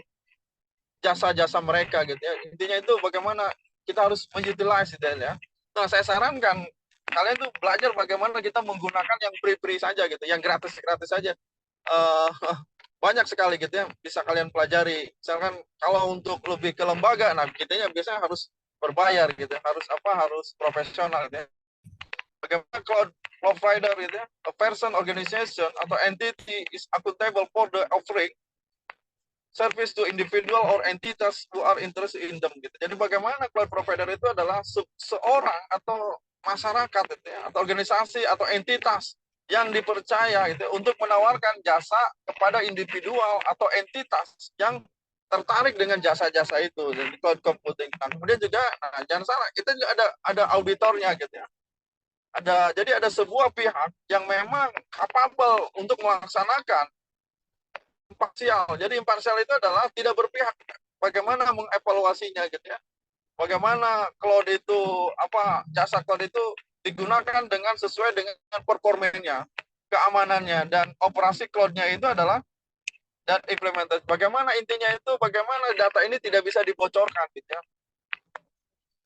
jasa-jasa mereka gitu ya. Intinya itu bagaimana kita harus mengutilize gitu ya. Nah, saya sarankan kalian tuh belajar bagaimana kita menggunakan yang free saja gitu, yang gratis saja. Banyak sekali gitu ya, bisa kalian pelajari. Misalkan kalau untuk lebih ke lembaga, nah kitanya biasanya harus berbayar gitu, harus profesional gitu ya. Bagaimana cloud provider gitu ya, a person, organization atau entity is accountable for the offering service to individual or entities who are interested in them gitu. Jadi bagaimana cloud provider itu adalah seorang atau masyarakat gitu ya, atau organisasi atau entitas yang dipercaya gitu ya, untuk menawarkan jasa kepada individual atau entitas yang tertarik dengan jasa-jasa itu di cloud computing. Nah, kemudian juga jangan salah, kita juga ada auditornya gitu ya. Jadi ada sebuah pihak yang memang capable untuk melaksanakan imparsial. Jadi imparsial itu adalah tidak berpihak. Bagaimana mengevaluasinya gitu ya. Bagaimana cloud itu jasa cloud itu digunakan dengan sesuai dengan performanya, keamanannya, dan operasi cloud-nya itu adalah dan implementasi. Bagaimana intinya itu, bagaimana data ini tidak bisa dibocorkan gitu ya.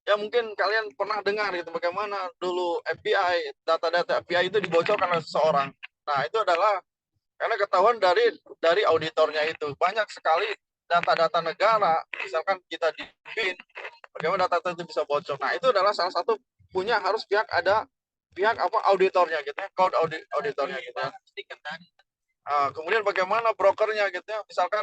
Ya mungkin kalian pernah dengar gitu bagaimana dulu FBI, data-data FBI itu dibocorkan oleh seseorang. Nah, itu adalah karena ketahuan dari auditornya itu. Banyak sekali data-data negara, misalkan kita di BIN, bagaimana data itu bisa bocor. Nah, itu adalah salah satu harus ada pihak auditornya gitu ya, cloud auditornya gitu ya. Kemudian bagaimana brokernya gitu ya, misalkan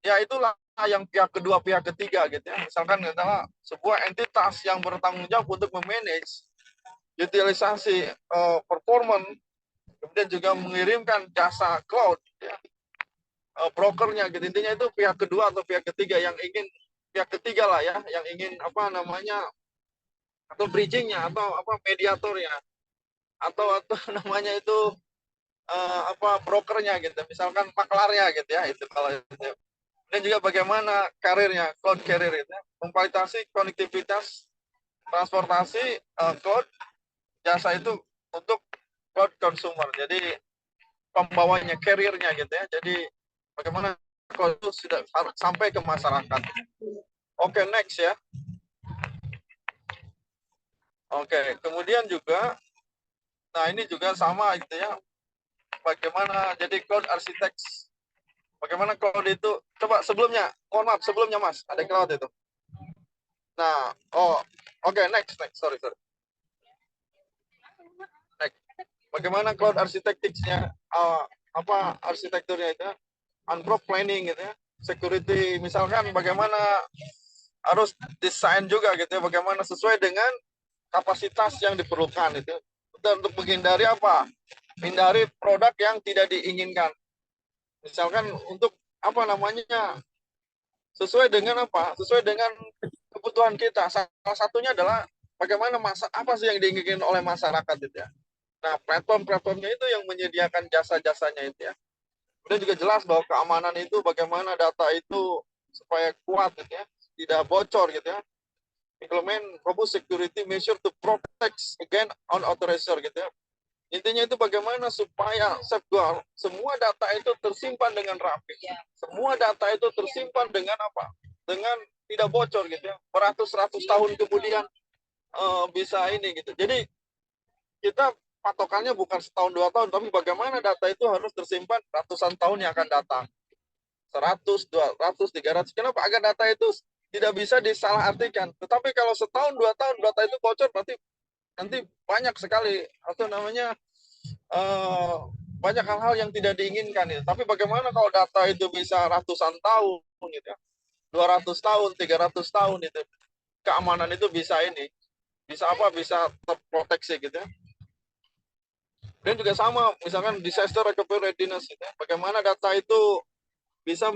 ya itulah yang pihak kedua, pihak ketiga gitu ya. Misalkan adalah sebuah entitas yang bertanggung jawab untuk memanage utilisasi performance, kemudian juga mengirimkan jasa cloud ya. Brokernya gitu, intinya itu pihak kedua atau pihak ketiga yang ingin, pihak ketiga lah ya, yang ingin atau bridgingnya atau mediatornya atau namanya itu brokernya gitu, misalkan maklarnya gitu ya, itu kalau itu. Dan juga bagaimana karirnya, cloud carrier itu ya, memfasilitasi konektivitas transportasi cloud jasa itu untuk cloud consumer. Jadi pembawanya, carrier-nya gitu ya. Jadi bagaimana cloud itu sudah sampai ke masyarakat. Oke, next ya. Oke, kemudian juga nah ini juga sama gitu ya. Bagaimana jadi cloud architects. Bagaimana cloud itu, coba sebelumnya, mohon maaf, sebelumnya Mas, ada cloud itu. Nah, oke, next, sorry. Next. Bagaimana cloud architects-nya, arsitekturnya itu, on-prod planning gitu ya, security, misalkan bagaimana harus desain juga gitu ya, bagaimana sesuai dengan kapasitas yang diperlukan itu. Untuk menghindari hindari produk yang tidak diinginkan. Misalkan untuk sesuai dengan sesuai dengan kebutuhan kita. Salah satunya adalah bagaimana apa sih yang diinginkan oleh masyarakat itu ya. Nah, platformnya itu yang menyediakan jasa-jasanya itu ya. Kemudian juga jelas bahwa keamanan itu bagaimana data itu supaya kuat gitu ya, tidak bocor gitu ya. Implement robust security measure to protect against unauthorized gitu ya. Intinya itu bagaimana supaya safeguard semua data itu tersimpan dengan rapi. Semua data itu tersimpan dengan dengan tidak bocor gitu ya. Beratus-ratus tahun kemudian bisa ini gitu. Jadi kita patokannya bukan setahun 2 tahun, tapi bagaimana data itu harus tersimpan ratusan tahun yang akan datang. 100, 200, 300. Kenapa? Agar data itu tidak bisa disalahartikan. Tetapi kalau setahun 2 tahun data itu bocor, berarti nanti banyak sekali banyak hal-hal yang tidak diinginkan ya. Tapi bagaimana kalau data itu bisa ratusan tahun gitu ya. 200 tahun, 300 tahun itu. Keamanan itu bisa bisa terproteksi gitu ya. Dan juga sama misalkan disaster recovery readiness gitu ya. Bagaimana data itu bisa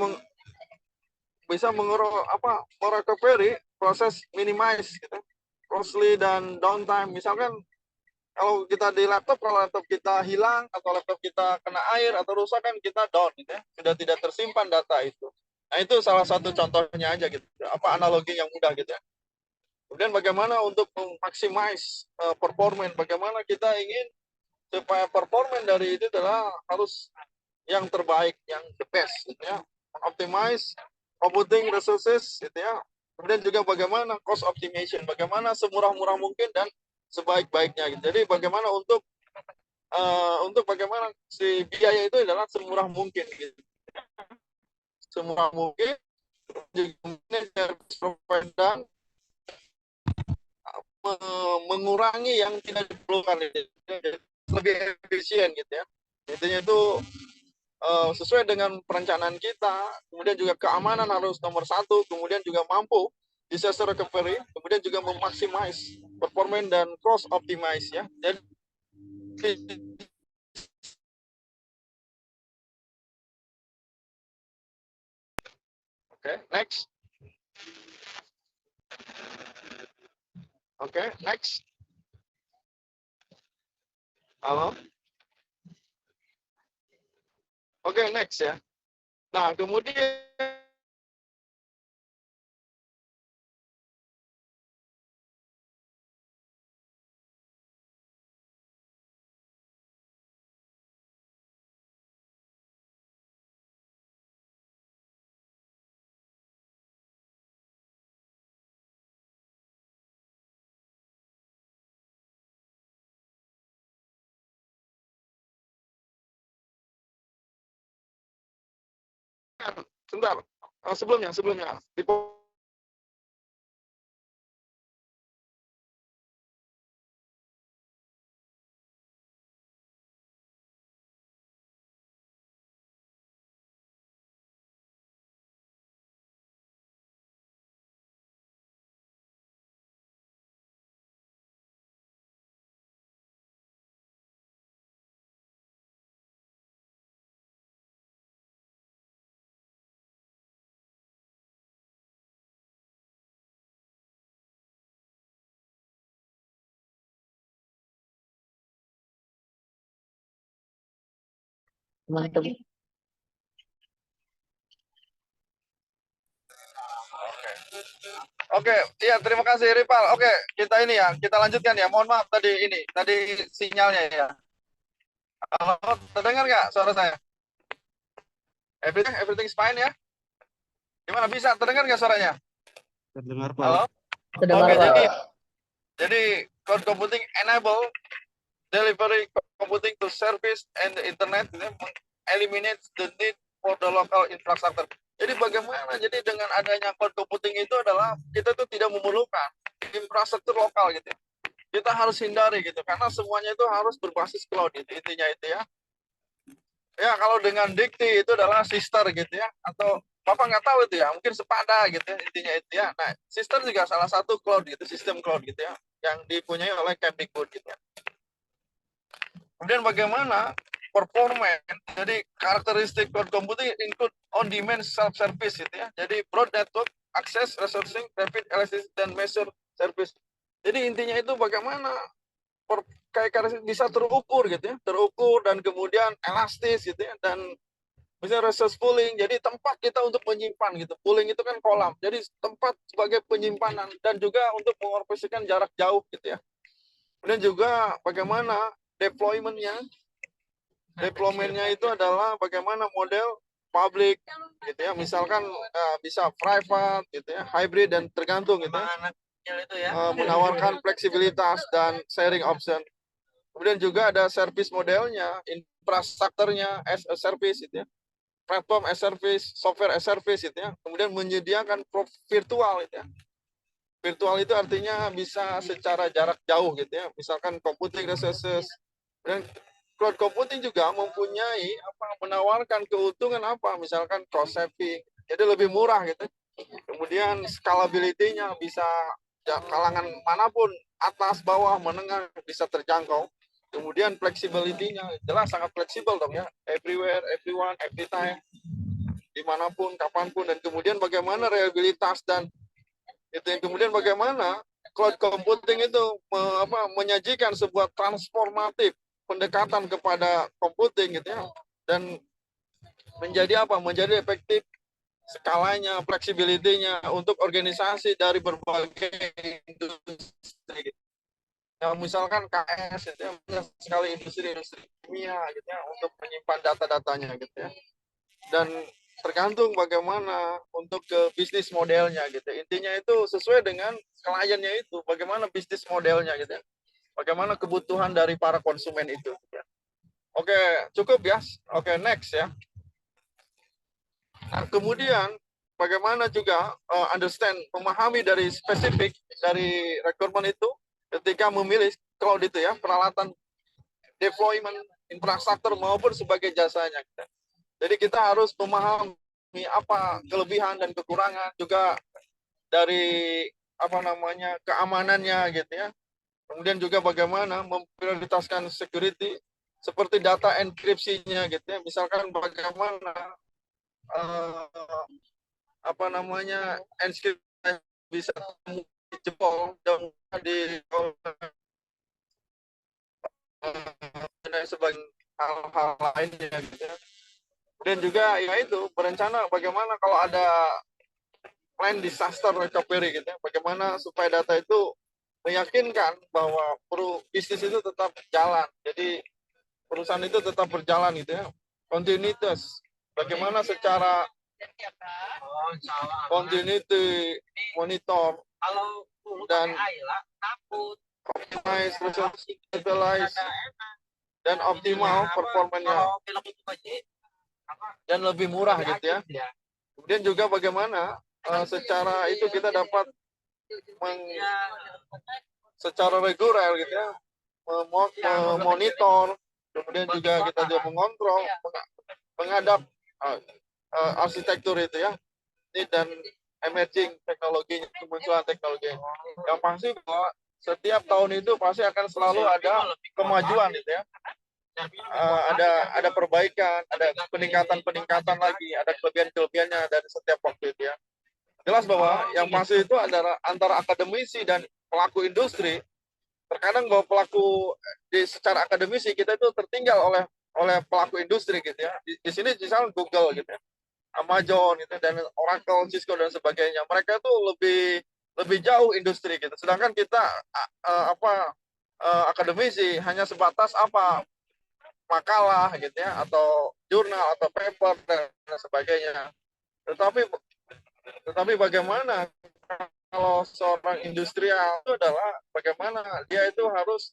merecovery proses minimize gitu. Costly dan downtime. Misalkan kalau kita di laptop, kalau laptop kita hilang atau laptop kita kena air atau rusak kan kita down gitu ya. Sudah tidak tersimpan data itu. Nah, itu salah satu contohnya aja gitu. Analogi yang mudah gitu ya. Kemudian bagaimana untuk maximize performance, bagaimana kita ingin supaya performance dari itu adalah harus yang terbaik, yang the best gitu ya. Optimize computing resources gitu ya. Kemudian juga bagaimana cost optimization, bagaimana semurah-murah mungkin dan sebaik-baiknya gitu. Jadi bagaimana untuk bagaimana si biaya itu adalah semurah mungkin gitu. Semurah mungkin juga service provider mengurangi yang tidak diperlukan, lebih efisien gitu ya. Intinya itu sesuai dengan perencanaan kita, kemudian juga keamanan harus nomor 1, kemudian juga mampu disaster recovery, kemudian juga memaksimais performance dan cross optimize ya. Jadi next. Next. Halo. Next ya. Nah, kemudian sebentar. Sebelumnya Mantap. iya terima kasih Ripal. Kita ini ya, kita lanjutkan ya. Mohon maaf tadi sinyalnya ya. Halo, terdengar nggak suara saya? Everything is fine ya? Gimana, bisa terdengar nggak suaranya? Terdengar, Pak. Halo? Terdengar, Pak. Jadi cloud computing enable delivery computing to service and the internet, eliminate the need for the local infrastructure. Jadi bagaimana? Jadi dengan adanya cloud computing itu adalah kita tuh tidak memerlukan infrastruktur lokal gitu. Kita harus hindari gitu karena semuanya itu harus berbasis cloud gitu. Intinya itu ya. Ya kalau dengan Dikti itu adalah sister gitu ya, atau Bapak nggak tahu itu ya, mungkin sepada gitu ya, intinya itu ya. Nah, sister juga salah satu cloud gitu, sistem cloud gitu ya, yang dipunyai oleh Kemdikbud gitu ya. Kemudian bagaimana performance, jadi karakteristik cloud computing include on-demand self-service gitu ya, jadi broad network, access, resourcing, rapid elasticity, dan measure service. Jadi intinya itu bagaimana kayak bisa terukur gitu ya, terukur dan kemudian elastis gitu ya, dan bisa resource pooling, jadi tempat kita untuk menyimpan gitu. Pooling itu kan kolam, jadi tempat sebagai penyimpanan dan juga untuk mengoperasikan jarak jauh gitu ya. Kemudian juga bagaimana deployment-nya itu adalah bagaimana model public gitu ya, misalkan bisa private gitu ya, hybrid dan tergantung gitu ya. Menawarkan fleksibilitas dan sharing option. Kemudian juga ada service modelnya, infrastrukturnya as a service gitu ya, platform as service, software as service gitu ya. Kemudian menyediakan virtual gitu ya. Virtual itu artinya bisa secara jarak jauh gitu ya. Misalkan computing resources. Dan cloud computing juga mempunyai menawarkan keuntungan misalkan cost saving. Jadi lebih murah gitu. Kemudian scalability-nya bisa kalangan manapun, atas, bawah, menengah bisa terjangkau. Kemudian flexibility-nya jelas sangat fleksibel dong ya, everywhere, everyone, every time, dimanapun, kapanpun. Dan kemudian bagaimana reliabilitas dan itu yang kemudian bagaimana cloud computing itu menyajikan sebuah transformatif pendekatan kepada computing gitu ya, dan menjadi menjadi efektif skalanya, fleksibilitinya untuk organisasi dari berbagai industri. Ya, misalkan KS itu ya, banyak sekali industri kimia gitu ya, untuk menyimpan data-datanya gitu ya. Dan tergantung bagaimana untuk ke bisnis modelnya gitu. Intinya itu sesuai dengan kliennya itu, bagaimana bisnis modelnya gitu ya. Bagaimana kebutuhan dari para konsumen itu. Gitu ya. Oke, cukup ya. Oke, next ya. Nah, kemudian bagaimana juga memahami dari spesifik dari requirement itu ketika memilih cloud itu ya, peralatan deployment infrastruktur maupun sebagai jasanya. Jadi kita harus memahami apa kelebihan dan kekurangan juga dari keamanannya gitu ya. Kemudian juga bagaimana memprioritaskan security seperti data enkripsinya gitu ya. Misalkan bagaimana apa namanya enkripsi bisa dijebol dan dan sebagai hal-hal lainnya gitu ya. Dan juga ya itu berencana bagaimana kalau ada plan disaster recovery gitu ya. Bagaimana supaya data itu meyakinkan bahwa bisnis itu tetap jalan. Jadi perusahaan itu tetap berjalan gitu ya. Kontinuitas. Bagaimana secara continuity monitor dan optimize, resource utilize, dan optimal performanya dan lebih murah gitu ya. Kemudian juga bagaimana secara itu kita dapat secara reguler gitu ya memonitor, kemudian juga kita juga mengontrol, menghadap arsitektur itu ya, ini dan emerging teknologi, kemunculan teknologi. Yang pasti bahwa setiap tahun itu pasti akan selalu ada kemajuan gitu ya. Ada perbaikan, ada peningkatan lagi, ada kelebihannya dari setiap waktu itu ya. Jelas bahwa yang pasti itu adalah antara akademisi dan pelaku industri. Terkadang bahwa pelaku secara akademisi kita itu tertinggal oleh pelaku industri gitu ya. Di sini misalnya Google gitu ya, Amazon gitu dan Oracle, Cisco dan sebagainya. Mereka itu lebih jauh industri gitu. Sedangkan kita akademisi hanya sebatas makalah gitu ya, atau jurnal atau paper dan sebagainya. Tetapi bagaimana kalau seorang industrial itu adalah bagaimana dia itu harus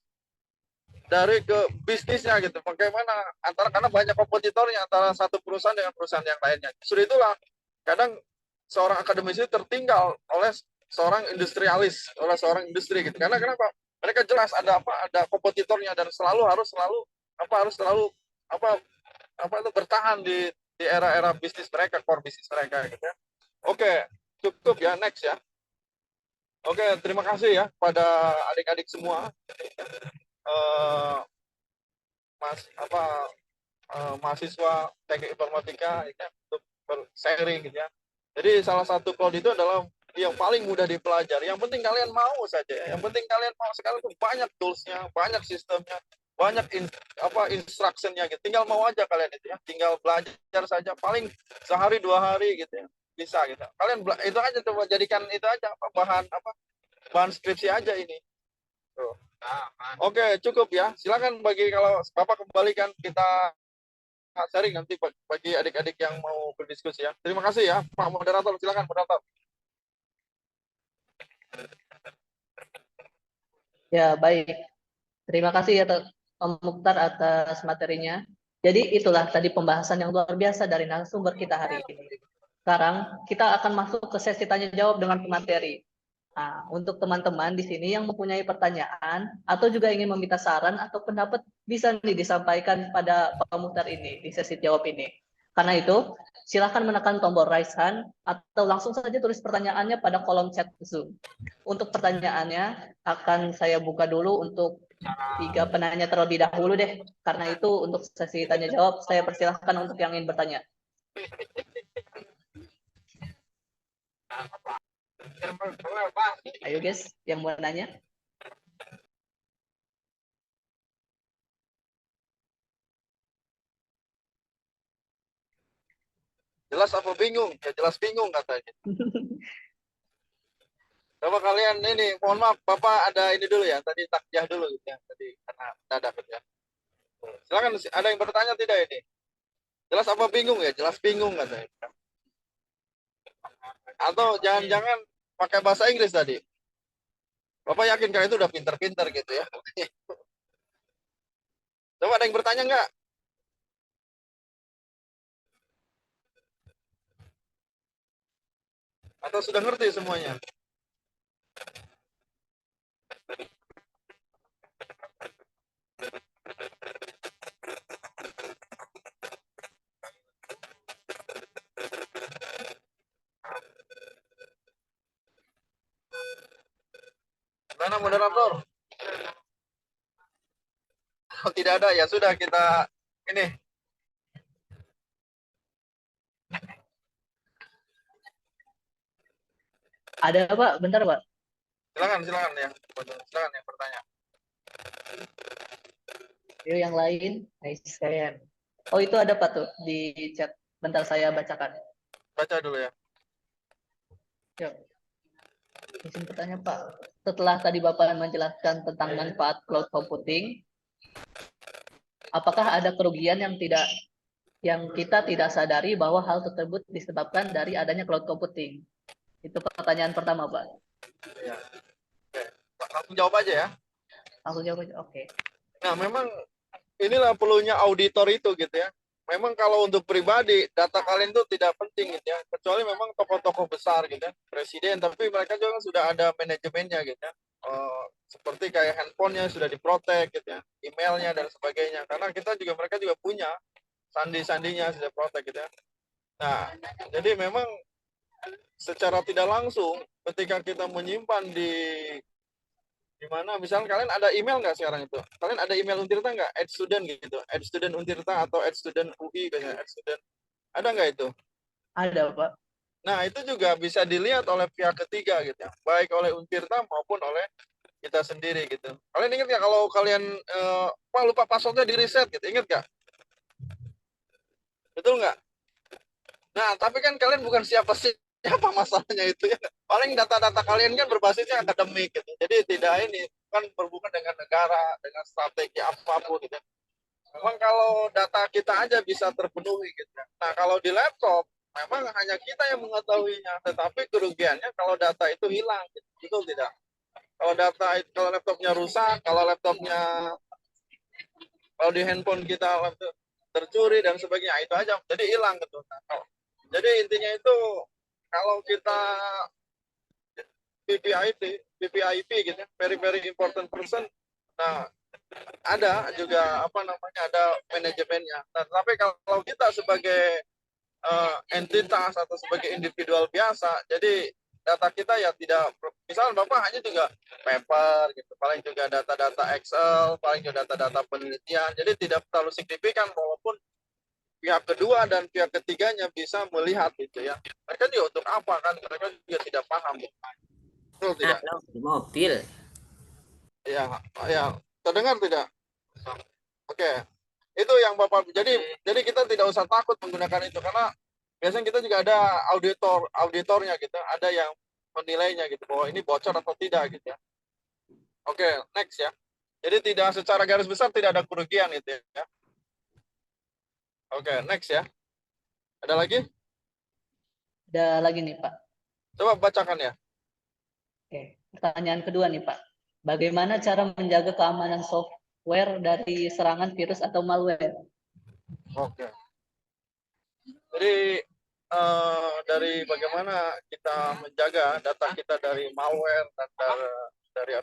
dari ke bisnisnya gitu. Bagaimana karena banyak kompetitornya antara satu perusahaan dengan perusahaan yang lainnya. Justru itulah kadang seorang akademisi tertinggal oleh seorang industrialis, oleh seorang industri gitu. Karena kenapa? Mereka jelas ada kompetitornya dan harus selalu bertahan di era-era bisnis mereka, core bisnis mereka gitu ya. Oke, cukup ya, next ya. Oke, terima kasih ya pada adik-adik semua. Mahasiswa teknik informatika ya, untuk sharing gitu ya. Jadi salah satu cloud itu adalah yang paling mudah dipelajari. Yang penting kalian mau saja ya. Yang penting kalian mau. Sekarang tuh banyak toolsnya, banyak sistemnya, banyak instructionnya gitu. Tinggal mau aja kalian itu ya. Tinggal belajar saja. Paling sehari 2 hari gitu ya. Bisa gitu. Kalian itu aja coba jadikan itu aja bahan skripsi aja ini. Tuh. Oke, cukup ya. Silakan kalau Bapak kembalikan kita sharing nanti bagi adik-adik yang mau berdiskusi ya. Terima kasih ya, Pak Moderator. Silakan moderator. Ya, baik. Terima kasih ya Om Mukhtar atas materinya. Jadi itulah tadi pembahasan yang luar biasa dari narasumber kita hari ini. Sekarang kita akan masuk ke sesi tanya jawab dengan pemateri. Nah, untuk teman-teman di sini yang mempunyai pertanyaan atau juga ingin meminta saran atau pendapat bisa nih disampaikan pada Pak Mukhtar ini di sesi jawab ini. Karena itu, silakan menekan tombol raise hand atau langsung saja tulis pertanyaannya pada kolom chat Zoom. Untuk pertanyaannya akan saya buka dulu untuk 3 penanya terlebih dahulu deh. Karena itu untuk sesi tanya jawab saya persilahkan untuk yang ingin bertanya. Ayo guys, yang mau nanya. Jelas apa bingung? Ya jelas bingung katanya. Coba kalian ini, mohon maaf, Bapak ada ini dulu ya, tadi takjah dulu gitu ya, tadi karena dadak gitu ya. Silakan, ada yang bertanya tidak ini? Jelas apa bingung ya? Jelas bingung katanya. Atau jangan-jangan pakai bahasa Inggris tadi? Bapak yakin kalau itu udah pinter-pinter gitu ya? Coba ada yang bertanya nggak? Atau sudah ngerti semuanya? Mana moderator? Kalau tidak ada ya sudah kita ini. Ada Pak, bentar Pak. Silakan ya. Silakan yang bertanya. Yuk yang lain, saya. Oh itu ada Pak tuh di chat. Bentar saya bacakan. Baca dulu ya. Yuk. Izin bertanya Pak. Setelah tadi Bapak menjelaskan tentang manfaat cloud computing, apakah ada kerugian yang kita tidak sadari bahwa hal tersebut disebabkan dari adanya cloud computing? Itu pertanyaan pertama Pak. Ya. Oke. Langsung jawab aja ya. Langsung jawab aja. Oke. Nah, memang inilah perlunya auditor itu gitu ya. Memang kalau untuk pribadi, data kalian itu tidak penting gitu ya. Kecuali memang tokoh-tokoh besar gitu ya. Presiden, tapi mereka juga sudah ada manajemennya gitu ya. Seperti kayak handphonenya sudah diprotek gitu ya. Emailnya dan sebagainya. Karena mereka juga punya sandi-sandinya sudah protek gitu ya. Nah, jadi memang secara tidak langsung ketika kita menyimpan di mana misalnya kalian ada email nggak sekarang itu? Kalian ada email Untirta nggak? @student gitu, @student Untirta atau @student UI biasanya @student. Ada nggak itu? Ada Pak. Nah itu juga bisa dilihat oleh pihak ketiga gitu ya, baik oleh Untirta maupun oleh kita sendiri gitu. Kalian ingat nggak kalau kalian lupa passwordnya di reset gitu? Ingat nggak? Betul nggak? Nah tapi kan kalian bukan siapa masalahnya itu ya. Paling data-data kalian kan berbasisnya akademik gitu. Jadi tidak ini kan berhubungan dengan negara, dengan strategi apapun gitu. Memang kalau data kita aja bisa terpenuhi gitu. Nah, kalau di laptop memang hanya kita yang mengetahuinya, tetapi kerugiannya kalau data itu hilang gitu. Betul tidak? Kalau laptopnya rusak, kalau di handphone kita tercuri dan sebagainya, itu aja jadi hilang gitu. Nah, jadi intinya itu kalau kita PPIP gitu ya, very very important person. Nah, ada juga ada manajemennya. Nah, tapi kalau kita sebagai entitas atau sebagai individual biasa, jadi data kita ya tidak, misalnya Bapak hanya juga paper gitu, paling juga data-data Excel, paling juga data-data penelitian, jadi tidak terlalu signifikan walaupun pihak kedua dan pihak ketiganya bisa melihat gitu ya. Mereka juga untuk apa kan? Mereka juga tidak paham. Betul tidak? Di mobil. Ya, terdengar tidak? Oke. Itu yang Bapak. Jadi kita tidak usah takut menggunakan itu karena biasanya kita juga ada auditornya gitu. Ada yang menilainya gitu bahwa ini bocor atau tidak gitu ya. Oke, next ya. Jadi tidak secara garis besar tidak ada kerugian itu ya. Oke, next ya. Ada lagi? Ada lagi nih Pak. Coba bacakan ya. Oke. Pertanyaan kedua nih Pak. Bagaimana cara menjaga keamanan software dari serangan virus atau malware? Oke. Jadi dari bagaimana kita menjaga data kita dari malware dan dari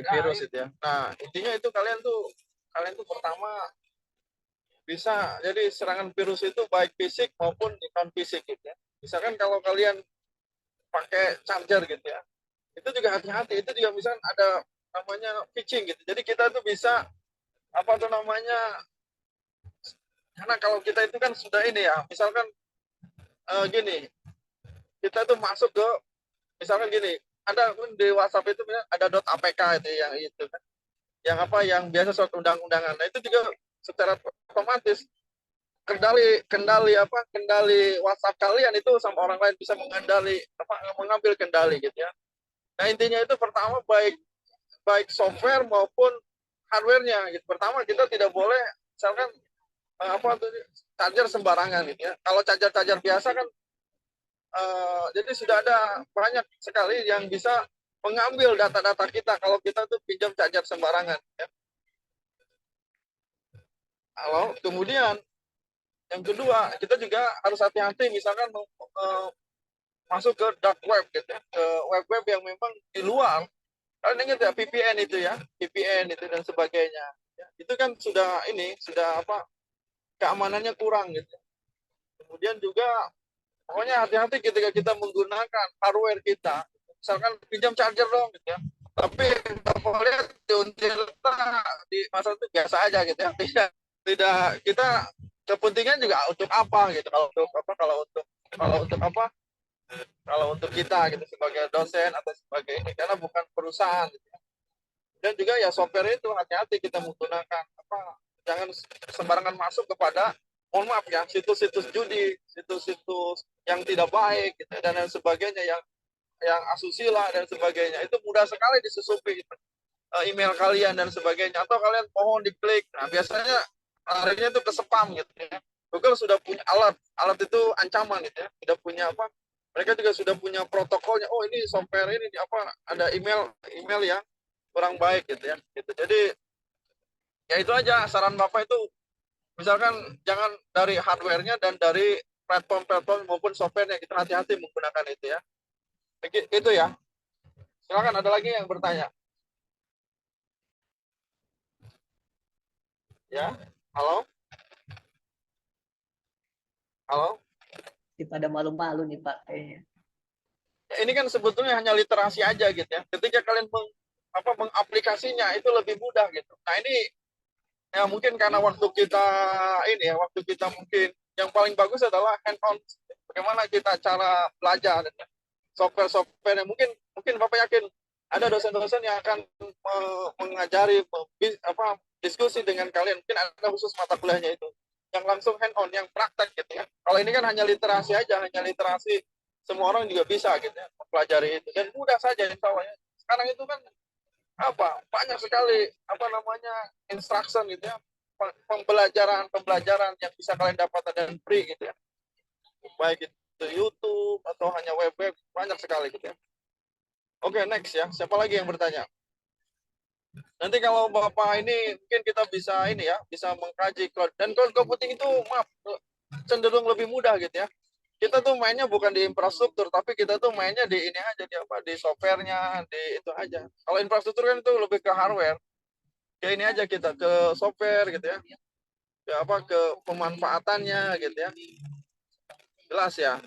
virus itu ya. Nah intinya itu kalian tuh pertama bisa, jadi serangan virus itu baik fisik maupun non fisik gitu ya. Misalkan kalau kalian pakai charger gitu ya, itu juga hati-hati. Itu juga misalkan ada namanya phishing gitu. Jadi kita tuh bisa karena kalau kita itu kan sudah ini ya, misalkan gini, kita tuh masuk ke misalkan gini, ada di WhatsApp itu ada .apk itu kan, yang biasa suatu undang-undangan. Nah itu juga secara otomatis kendali WhatsApp kalian itu sama orang lain bisa mengambil kendali gitu ya. Nah intinya itu pertama baik software maupun hardware-nya gitu. Pertama kita tidak boleh misalkan charger sembarangan gitu ya. Kalau charger biasa kan jadi sudah ada banyak sekali yang bisa mengambil data-data kita kalau kita tuh pinjam charger sembarangan ya. Kemudian yang kedua, kita juga harus hati-hati misalkan masuk ke dark web gitu ya, ke web-web yang memang di luar. Kalian ingat ya VPN itu dan sebagainya. Ya, itu kan sudah keamanannya kurang gitu. Kemudian juga pokoknya hati-hati ketika kita menggunakan hardware kita. Misalkan pinjam charger dong gitu ya. Tapi Bapak lihat di Untirta masalah itu biasa aja gitu ya. Tidak kita kepentingan juga untuk apa gitu. Kalau untuk apa kalau untuk kita gitu sebagai dosen atau sebagai ini karena bukan perusahaan gitu. Dan juga ya software itu hati-hati kita menggunakan jangan sembarangan masuk kepada mohon maaf ya situs-situs judi, situs-situs yang tidak baik gitu, dan lain sebagainya yang asusila dan sebagainya itu mudah sekali disusupi gitu. Email kalian dan sebagainya atau kalian mohon diklik. Nah, biasanya larinya itu ke spam gitu ya. Google sudah punya alat itu ancaman gitu ya. Sudah punya mereka juga sudah punya protokolnya. Oh, ini software ini ada email yang kurang baik gitu ya. Gitu. Jadi ya itu aja saran Bapak itu misalkan jangan dari hardware-nya dan dari platform-platform maupun software-nya kita hati-hati menggunakan itu ya. Itu ya. Silakan ada lagi yang bertanya. Ya, halo? Halo? Kita ada malu-malu nih Pak kayaknya. Ya, ini kan sebetulnya hanya literasi aja gitu ya. Ketika kalian mengaplikasinya itu lebih mudah gitu. Nah, ini ya mungkin karena waktu kita mungkin yang paling bagus adalah hand on. Bagaimana kita cara belajar ya. Software yang mungkin Bapak yakin ada dosen-dosen yang akan mengajari diskusi dengan kalian. Mungkin ada khusus mata kuliahnya itu yang langsung hand on, yang praktek gitu ya. Kalau ini kan hanya literasi aja, semua orang juga bisa gitu ya mempelajari itu dan mudah saja insya Allah ya. Sekarang itu kan banyak sekali instruction gitu ya, pembelajaran yang bisa kalian dapatkan dan free gitu ya, baik itu YouTube atau hanya web banyak sekali gitu ya. Oke, next ya, siapa lagi yang bertanya? Nanti kalau Bapak ini mungkin kita bisa bisa mengkaji cloud dan cloud computing itu cenderung lebih mudah gitu ya. Kita tuh mainnya bukan di infrastruktur, tapi kita tuh mainnya di ini aja di softwarenya, di itu aja. Kalau infrastruktur kan itu lebih ke hardware. Ke ini aja kita ke software gitu ya. Ke pemanfaatannya gitu ya. Jelas ya.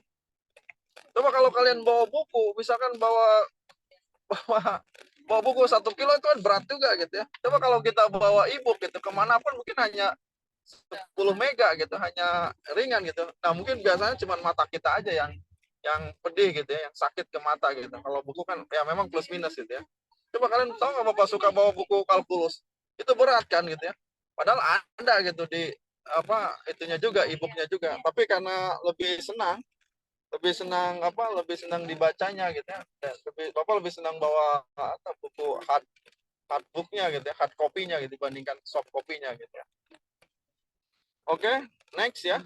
Coba kalau kalian bawa buku, misalkan bawa buku 1 kilo itu kan berat juga gitu ya. Coba kalau kita bawa e-book gitu kemanapun mungkin hanya 10 mega gitu, hanya ringan gitu. Nah mungkin biasanya cuma mata kita aja yang pedih gitu ya, yang sakit ke mata gitu. Kalau buku kan ya memang plus minus gitu ya. Coba kalian tahu nggak Bapak suka bawa buku kalkulus? Itu berat kan gitu ya. Padahal ada gitu di itunya juga, e-booknya juga. Tapi karena lebih senang dibacanya gitu ya. Bapak lebih senang bawa buku hard booknya gitu ya, hard copy-nya gitu dibandingkan soft copy-nya gitu ya. Oke, next ya.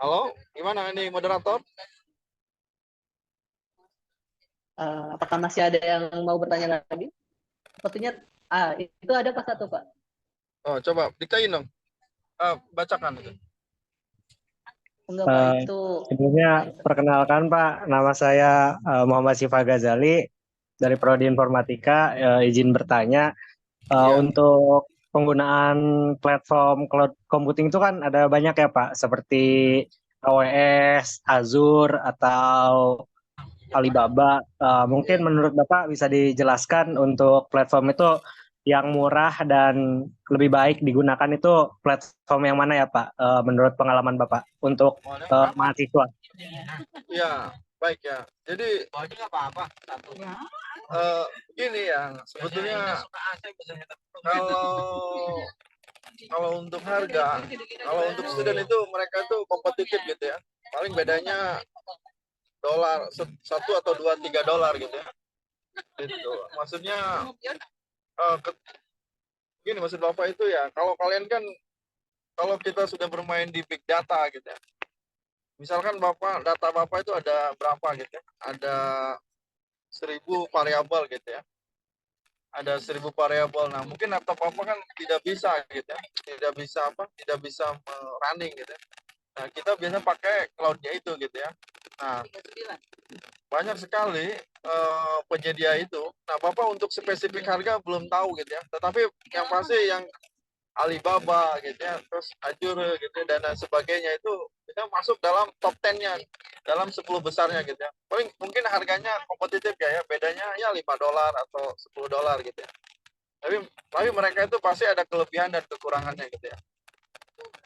Halo, gimana ini moderator? Apakah masih ada yang mau bertanya lagi? Sepertinya itu ada Pak satu Pak. Oh, coba diktain dong. Bacakan itu. Enggak Pak, itu Sebelumnya perkenalkan Pak, nama saya Muhammad Syifa Ghazali dari Prodi Informatika. Izin bertanya, untuk penggunaan platform cloud computing itu kan ada banyak ya Pak, seperti AWS, Azure, atau Alibaba. Mungkin menurut Bapak bisa dijelaskan untuk platform itu yang murah dan lebih baik digunakan itu platform yang mana ya Pak, menurut pengalaman Bapak untuk mahasiswa? Ya, baik ya. Jadi gini ya, sebetulnya kalau untuk harga, kalau untuk student itu mereka itu kompetitif gitu ya. Paling bedanya $1 atau $2, $3 gitu ya. Gitu. Maksudnya gini maksud Bapak itu ya, kalau kalian kan kalau kita sudah bermain di big data gitu ya. Misalkan data Bapak itu ada berapa gitu ya? Ada 1000 variabel gitu ya. Ada 1000 variabel. Nah, mungkin laptop Bapak kan tidak bisa gitu ya. Tidak bisa running gitu ya. Nah, kita biasanya pakai cloud-nya itu gitu ya. Nah, banyak sekali penyedia itu. Nah, Bapak untuk spesifik harga belum tahu gitu ya. Tetapi yang pasti yang Alibaba gitu ya, terus Azure gitu ya, dan lain sebagainya itu bisa masuk dalam top 10-nya, dalam 10 besarnya gitu ya. Paling mungkin harganya kompetitif ya, bedanya ya $5 atau $10 gitu ya. Tapi mereka itu pasti ada kelebihan dan kekurangannya gitu ya.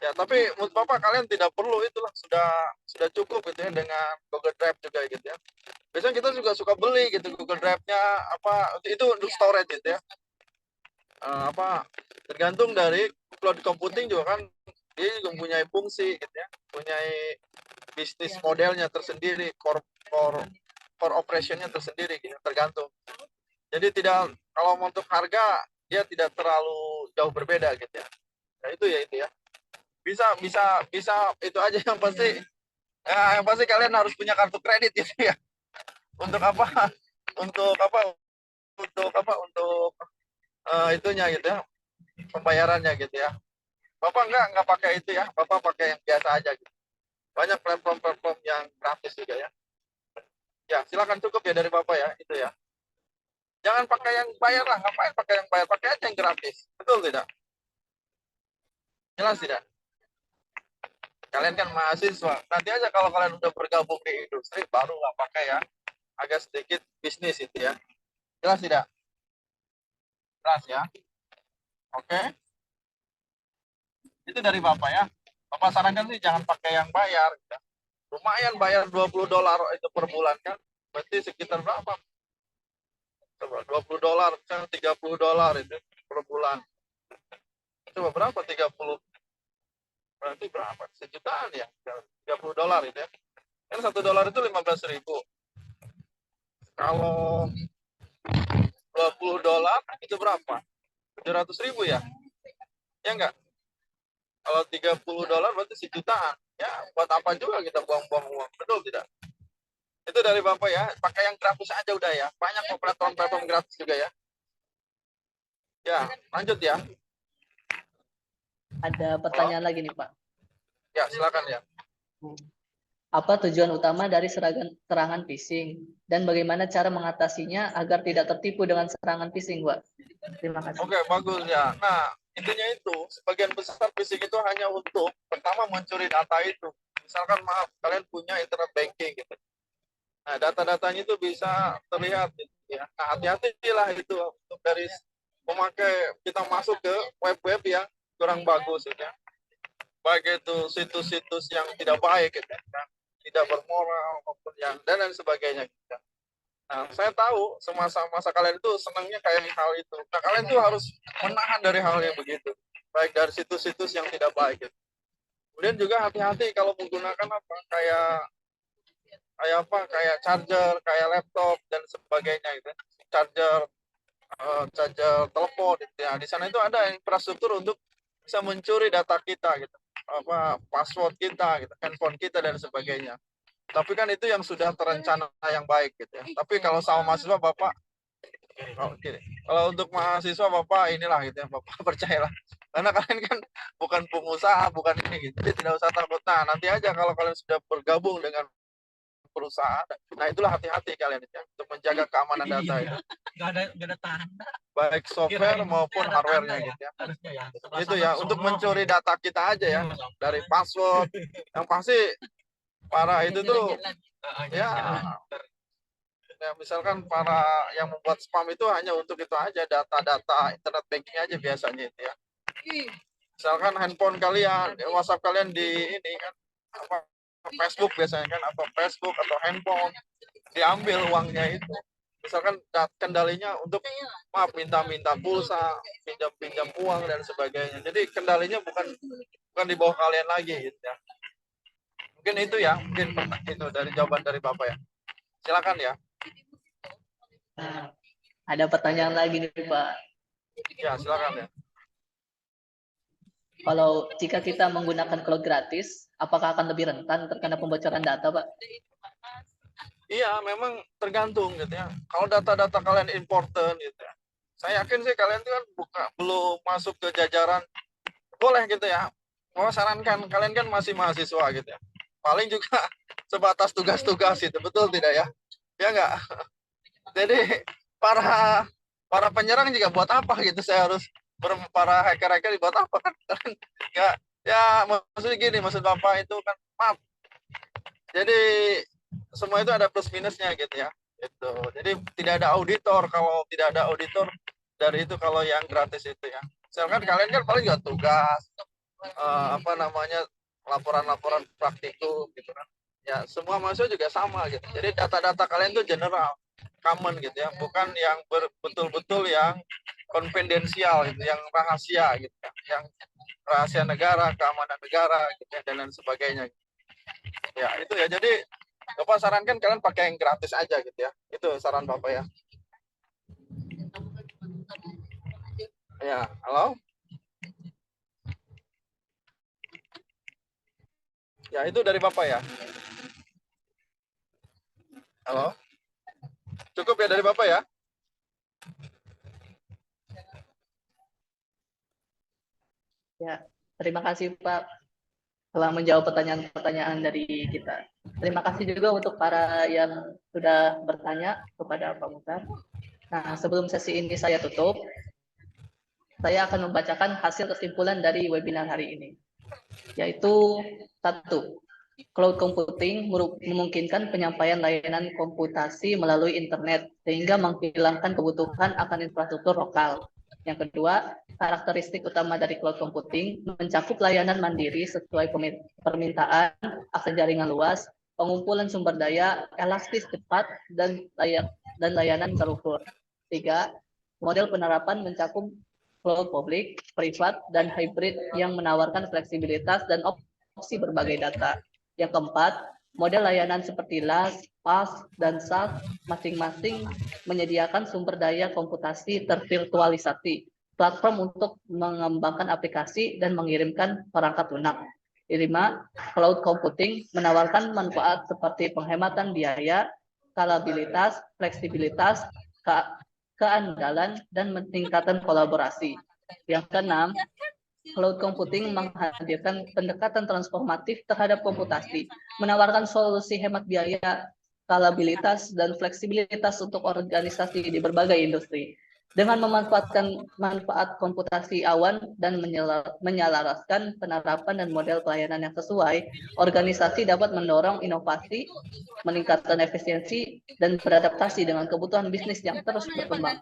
Ya, tapi menurut Bapak kalian tidak perlu, itulah sudah cukup gitu ya dengan Google Drive juga gitu ya. Biasanya kita juga suka beli gitu Google Drive-nya apa itu untuk storage gitu ya. Tergantung dari cloud computing juga kan dia juga mempunyai fungsi gitu ya, mempunyai bisnis modelnya tersendiri, core operationnya tersendiri gitu, tergantung. Jadi tidak, kalau untuk harga dia tidak terlalu jauh berbeda gitu ya. Nah, itu ya. Bisa itu aja yang pasti kalian harus punya kartu kredit gitu ya. Untuk apa? Untuk itunya gitu ya, pembayarannya gitu ya. Bapak nggak pakai itu ya, Bapak pakai yang biasa aja gitu. Banyak platform yang gratis juga ya. Ya, silakan, cukup ya dari Bapak ya, itu ya. Jangan pakai yang bayar lah, ngapain pakai yang bayar, pakai aja yang gratis. Betul tidak? Jelas tidak? Kalian kan mahasiswa, nanti aja kalau kalian udah bergabung di industri, barulah pakai ya, agak sedikit bisnis itu ya. Jelas tidak? Jelas ya? Oke. Itu dari Bapak ya. Bapak sarankan sih jangan pakai yang bayar. Ya. Lumayan bayar $20 itu per bulan kan. Berarti sekitar berapa? Coba $20, kan $30 itu per bulan. Coba berapa 30? Berarti berapa? Sejutaan ya. $30 itu ya. Kan $1 itu 15.000. Kalau $20 itu berapa? 700.000 ya? Ya enggak? Kalau $30 berarti sejutaan. Ya, buat apa juga kita buang-buang uang. Betul tidak? Itu dari Bapak ya. Pakai yang gratis aja udah ya. Banyak platform gratis juga ya. Ya, lanjut ya. Ada pertanyaan lagi nih, Pak. Ya, silakan ya. Apa tujuan utama dari serangan phishing dan bagaimana cara mengatasinya agar tidak tertipu dengan serangan phishing, Pak? Terima kasih. Oke, bagus ya. Nah, intinya itu, sebagian besar phishing itu hanya untuk pertama mencuri data itu. Misalkan maaf, kalian punya internet banking gitu. Nah, data-datanya itu bisa terlihat gitu ya. Nah, hati-hatilah itu untuk dari memakai kita masuk ke web-web yang kurang bagus gitu ya. Baik itu situs-situs yang tidak baik gitu ya. Tidak bermoral maupun yang dan lain sebagainya gitu ya. Nah, saya tahu semasa kalian itu senangnya kayak hal itu. Nah, kalian tuh harus menahan dari hal yang begitu. Baik dari situs-situs yang tidak baik gitu. Kemudian juga hati-hati kalau menggunakan kayak charger, kayak laptop dan sebagainya gitu. Charger telepon gitu ya. Di sana itu ada infrastruktur untuk bisa mencuri data kita gitu. Password kita gitu, handphone kita dan sebagainya. Tapi kan itu yang sudah terencana yang baik gitu ya. Tapi kalau sama mahasiswa Bapak kalau untuk mahasiswa Bapak inilah gitu ya, Bapak percayalah. Karena kalian kan bukan pengusaha, bukan ini gitu. Jadi tidak usah takut. Nah, nanti aja kalau kalian sudah bergabung dengan perusahaan, nah itulah hati-hati kalian ya, untuk menjaga keamanan data itu. Gak ada tanda. Baik software maupun hardware-nya gitu ya. Itu ya, untuk mencuri data kita aja ya, dari password. Yang pasti para itu tuh ya misalkan para yang membuat spam itu hanya untuk itu aja, data-data internet banking aja biasanya itu ya. Misalkan handphone kalian, WhatsApp kalian di ini kan Facebook biasanya kan, atau Facebook atau handphone, diambil uangnya itu. Misalkan kendalinya untuk minta pulsa, pinjam uang dan sebagainya. Jadi kendalinya bukan di bawah kalian lagi gitu ya. Mungkin itu ya, mungkin itu dari jawaban dari Bapak ya. Silakan ya. Nah, ada pertanyaan lagi nih, Pak. Ya, silakan ya. Kalau jika kita menggunakan cloud gratis, apakah akan lebih rentan terkena pembocoran data, Pak? Iya, memang tergantung gitu ya. Kalau data-data kalian important gitu ya. Saya yakin sih kalian itu kan belum masuk ke jajaran, boleh gitu ya. Mau sarankan, kalian kan masih mahasiswa gitu ya. Paling juga sebatas tugas-tugas itu, betul tidak ya? Ya enggak? Jadi para penyerang juga buat apa gitu saya harus para hacker-hacker buat apa kan? Ya maksudnya gini, maksud Bapak itu kan maaf. Jadi semua itu ada plus minusnya gitu ya. Itu. Jadi tidak ada auditor, kalau tidak ada auditor dari itu kalau yang gratis itu ya. Misalkan kalian kan paling juga tugas laporan-laporan praktikum gitu kan. Ya, semua mahasiswa juga sama gitu. Jadi data-data kalian itu general, common gitu ya, bukan yang betul-betul yang konfidensial gitu, yang rahasia gitu ya. Yang rahasia negara, keamanan negara gitu ya, dan lain sebagainya. Ya, itu ya. Jadi Bapak sarankan kalian pakai yang gratis aja gitu ya. Itu saran Bapak ya. Ya, halo? Ya, itu dari Bapak ya. Halo? Cukup ya dari Bapak ya? Ya, terima kasih Pak telah menjawab pertanyaan-pertanyaan dari kita. Terima kasih juga untuk para yang sudah bertanya kepada Pak Mukhtar. Nah, sebelum sesi ini saya tutup, saya akan membacakan hasil kesimpulan dari webinar hari ini. Yaitu 1. Cloud computing memungkinkan penyampaian layanan komputasi melalui internet sehingga menghilangkan kebutuhan akan infrastruktur lokal. Yang kedua, karakteristik utama dari cloud computing mencakup layanan mandiri sesuai permintaan, akses jaringan luas, pengumpulan sumber daya, elastis cepat, dan layanan terukur. 3. Model penerapan mencakup cloud publik, privat, dan hybrid yang menawarkan fleksibilitas dan opsi berbagai data. Yang keempat, model layanan seperti LAS, PaaS, dan SaaS masing-masing menyediakan sumber daya komputasi tervirtualisasi, platform untuk mengembangkan aplikasi dan mengirimkan perangkat lunak. 5. Cloud computing menawarkan manfaat seperti penghematan biaya, skalabilitas, fleksibilitas, keandalan, dan meningkatkan kolaborasi. Yang keenam, cloud computing menghadirkan pendekatan transformatif terhadap komputasi, menawarkan solusi hemat biaya, skalabilitas, dan fleksibilitas untuk organisasi di berbagai industri. Dengan memanfaatkan manfaat komputasi awan dan menyelaraskan penerapan dan model pelayanan yang sesuai, organisasi dapat mendorong inovasi, meningkatkan efisiensi, dan beradaptasi dengan kebutuhan bisnis yang terus berkembang.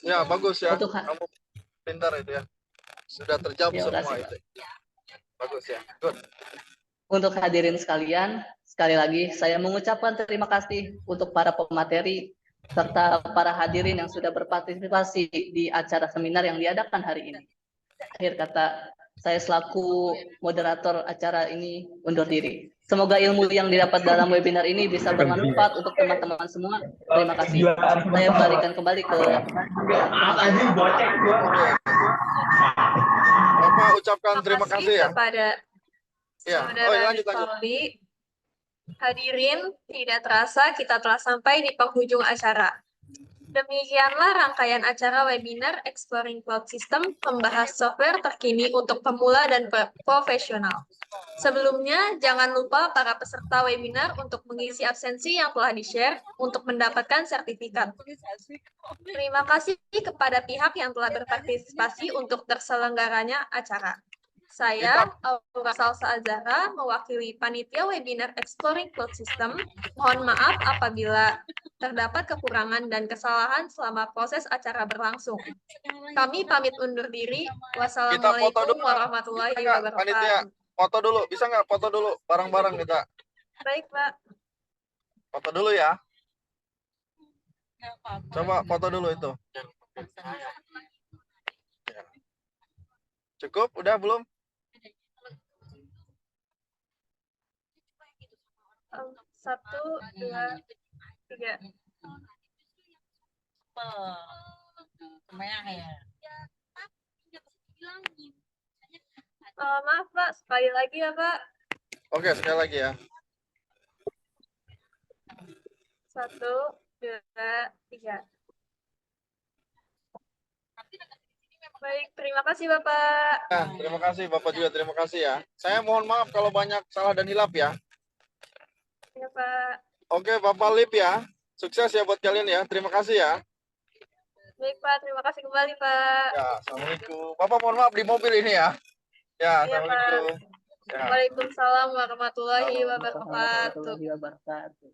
Ya, bagus ya. Kamu pintar itu ya. Sudah terjawab Ya, semua kasih, itu. Bagus ya. Good. Untuk hadirin sekalian, sekali lagi saya mengucapkan terima kasih untuk para pemateri serta para hadirin yang sudah berpartisipasi di acara seminar yang diadakan hari ini. Akhir kata, saya selaku moderator acara ini undur diri. Semoga ilmu yang didapat dalam webinar ini bisa bermanfaat untuk teman-teman semua. Terima kasih. Saya berikan kembali ke Bapak ucapkan terima kasih ya. Kepada saudara Rizaldi. Hadirin, tidak terasa kita telah sampai di penghujung acara. Demikianlah rangkaian acara webinar Exploring Cloud System membahas software terkini untuk pemula dan profesional. Sebelumnya, jangan lupa para peserta webinar untuk mengisi absensi yang telah di-share untuk mendapatkan sertifikat. Terima kasih kepada pihak yang telah berpartisipasi untuk terselenggaranya acara. Saya, Aura Salsa Azhara, mewakili panitia webinar Exploring Cloud System. Mohon maaf apabila terdapat kekurangan dan kesalahan selama proses acara berlangsung. Kami pamit undur diri. Wassalamualaikum warahmatullahi wabarakatuh. Panitia, foto dulu. Bisa nggak foto dulu bareng-bareng kita? Baik, Pak. Foto dulu ya. Coba foto dulu itu. Cukup? Udah belum? Satu, dua, tiga. Maaf Pak, sekali lagi ya Pak. Oke, sekali lagi ya. Satu, dua, tiga. Baik, terima kasih Bapak. Nah, terima kasih Bapak juga, terima kasih ya. Saya mohon maaf kalau banyak salah dan hilap ya. Ya Pak. Oke, Bapak Lip ya. Sukses ya buat kalian ya. Terima kasih ya. Baik, Pak. Terima kasih kembali, Pak. Ya, assalamualaikum. Bapak mohon maaf di mobil ini ya. Ya, Iya, Pak. assalamualaikum. Ya. Waalaikumsalam warahmatullahi Halo. wabarakatuh. Warahmatullahi wabarakatuh.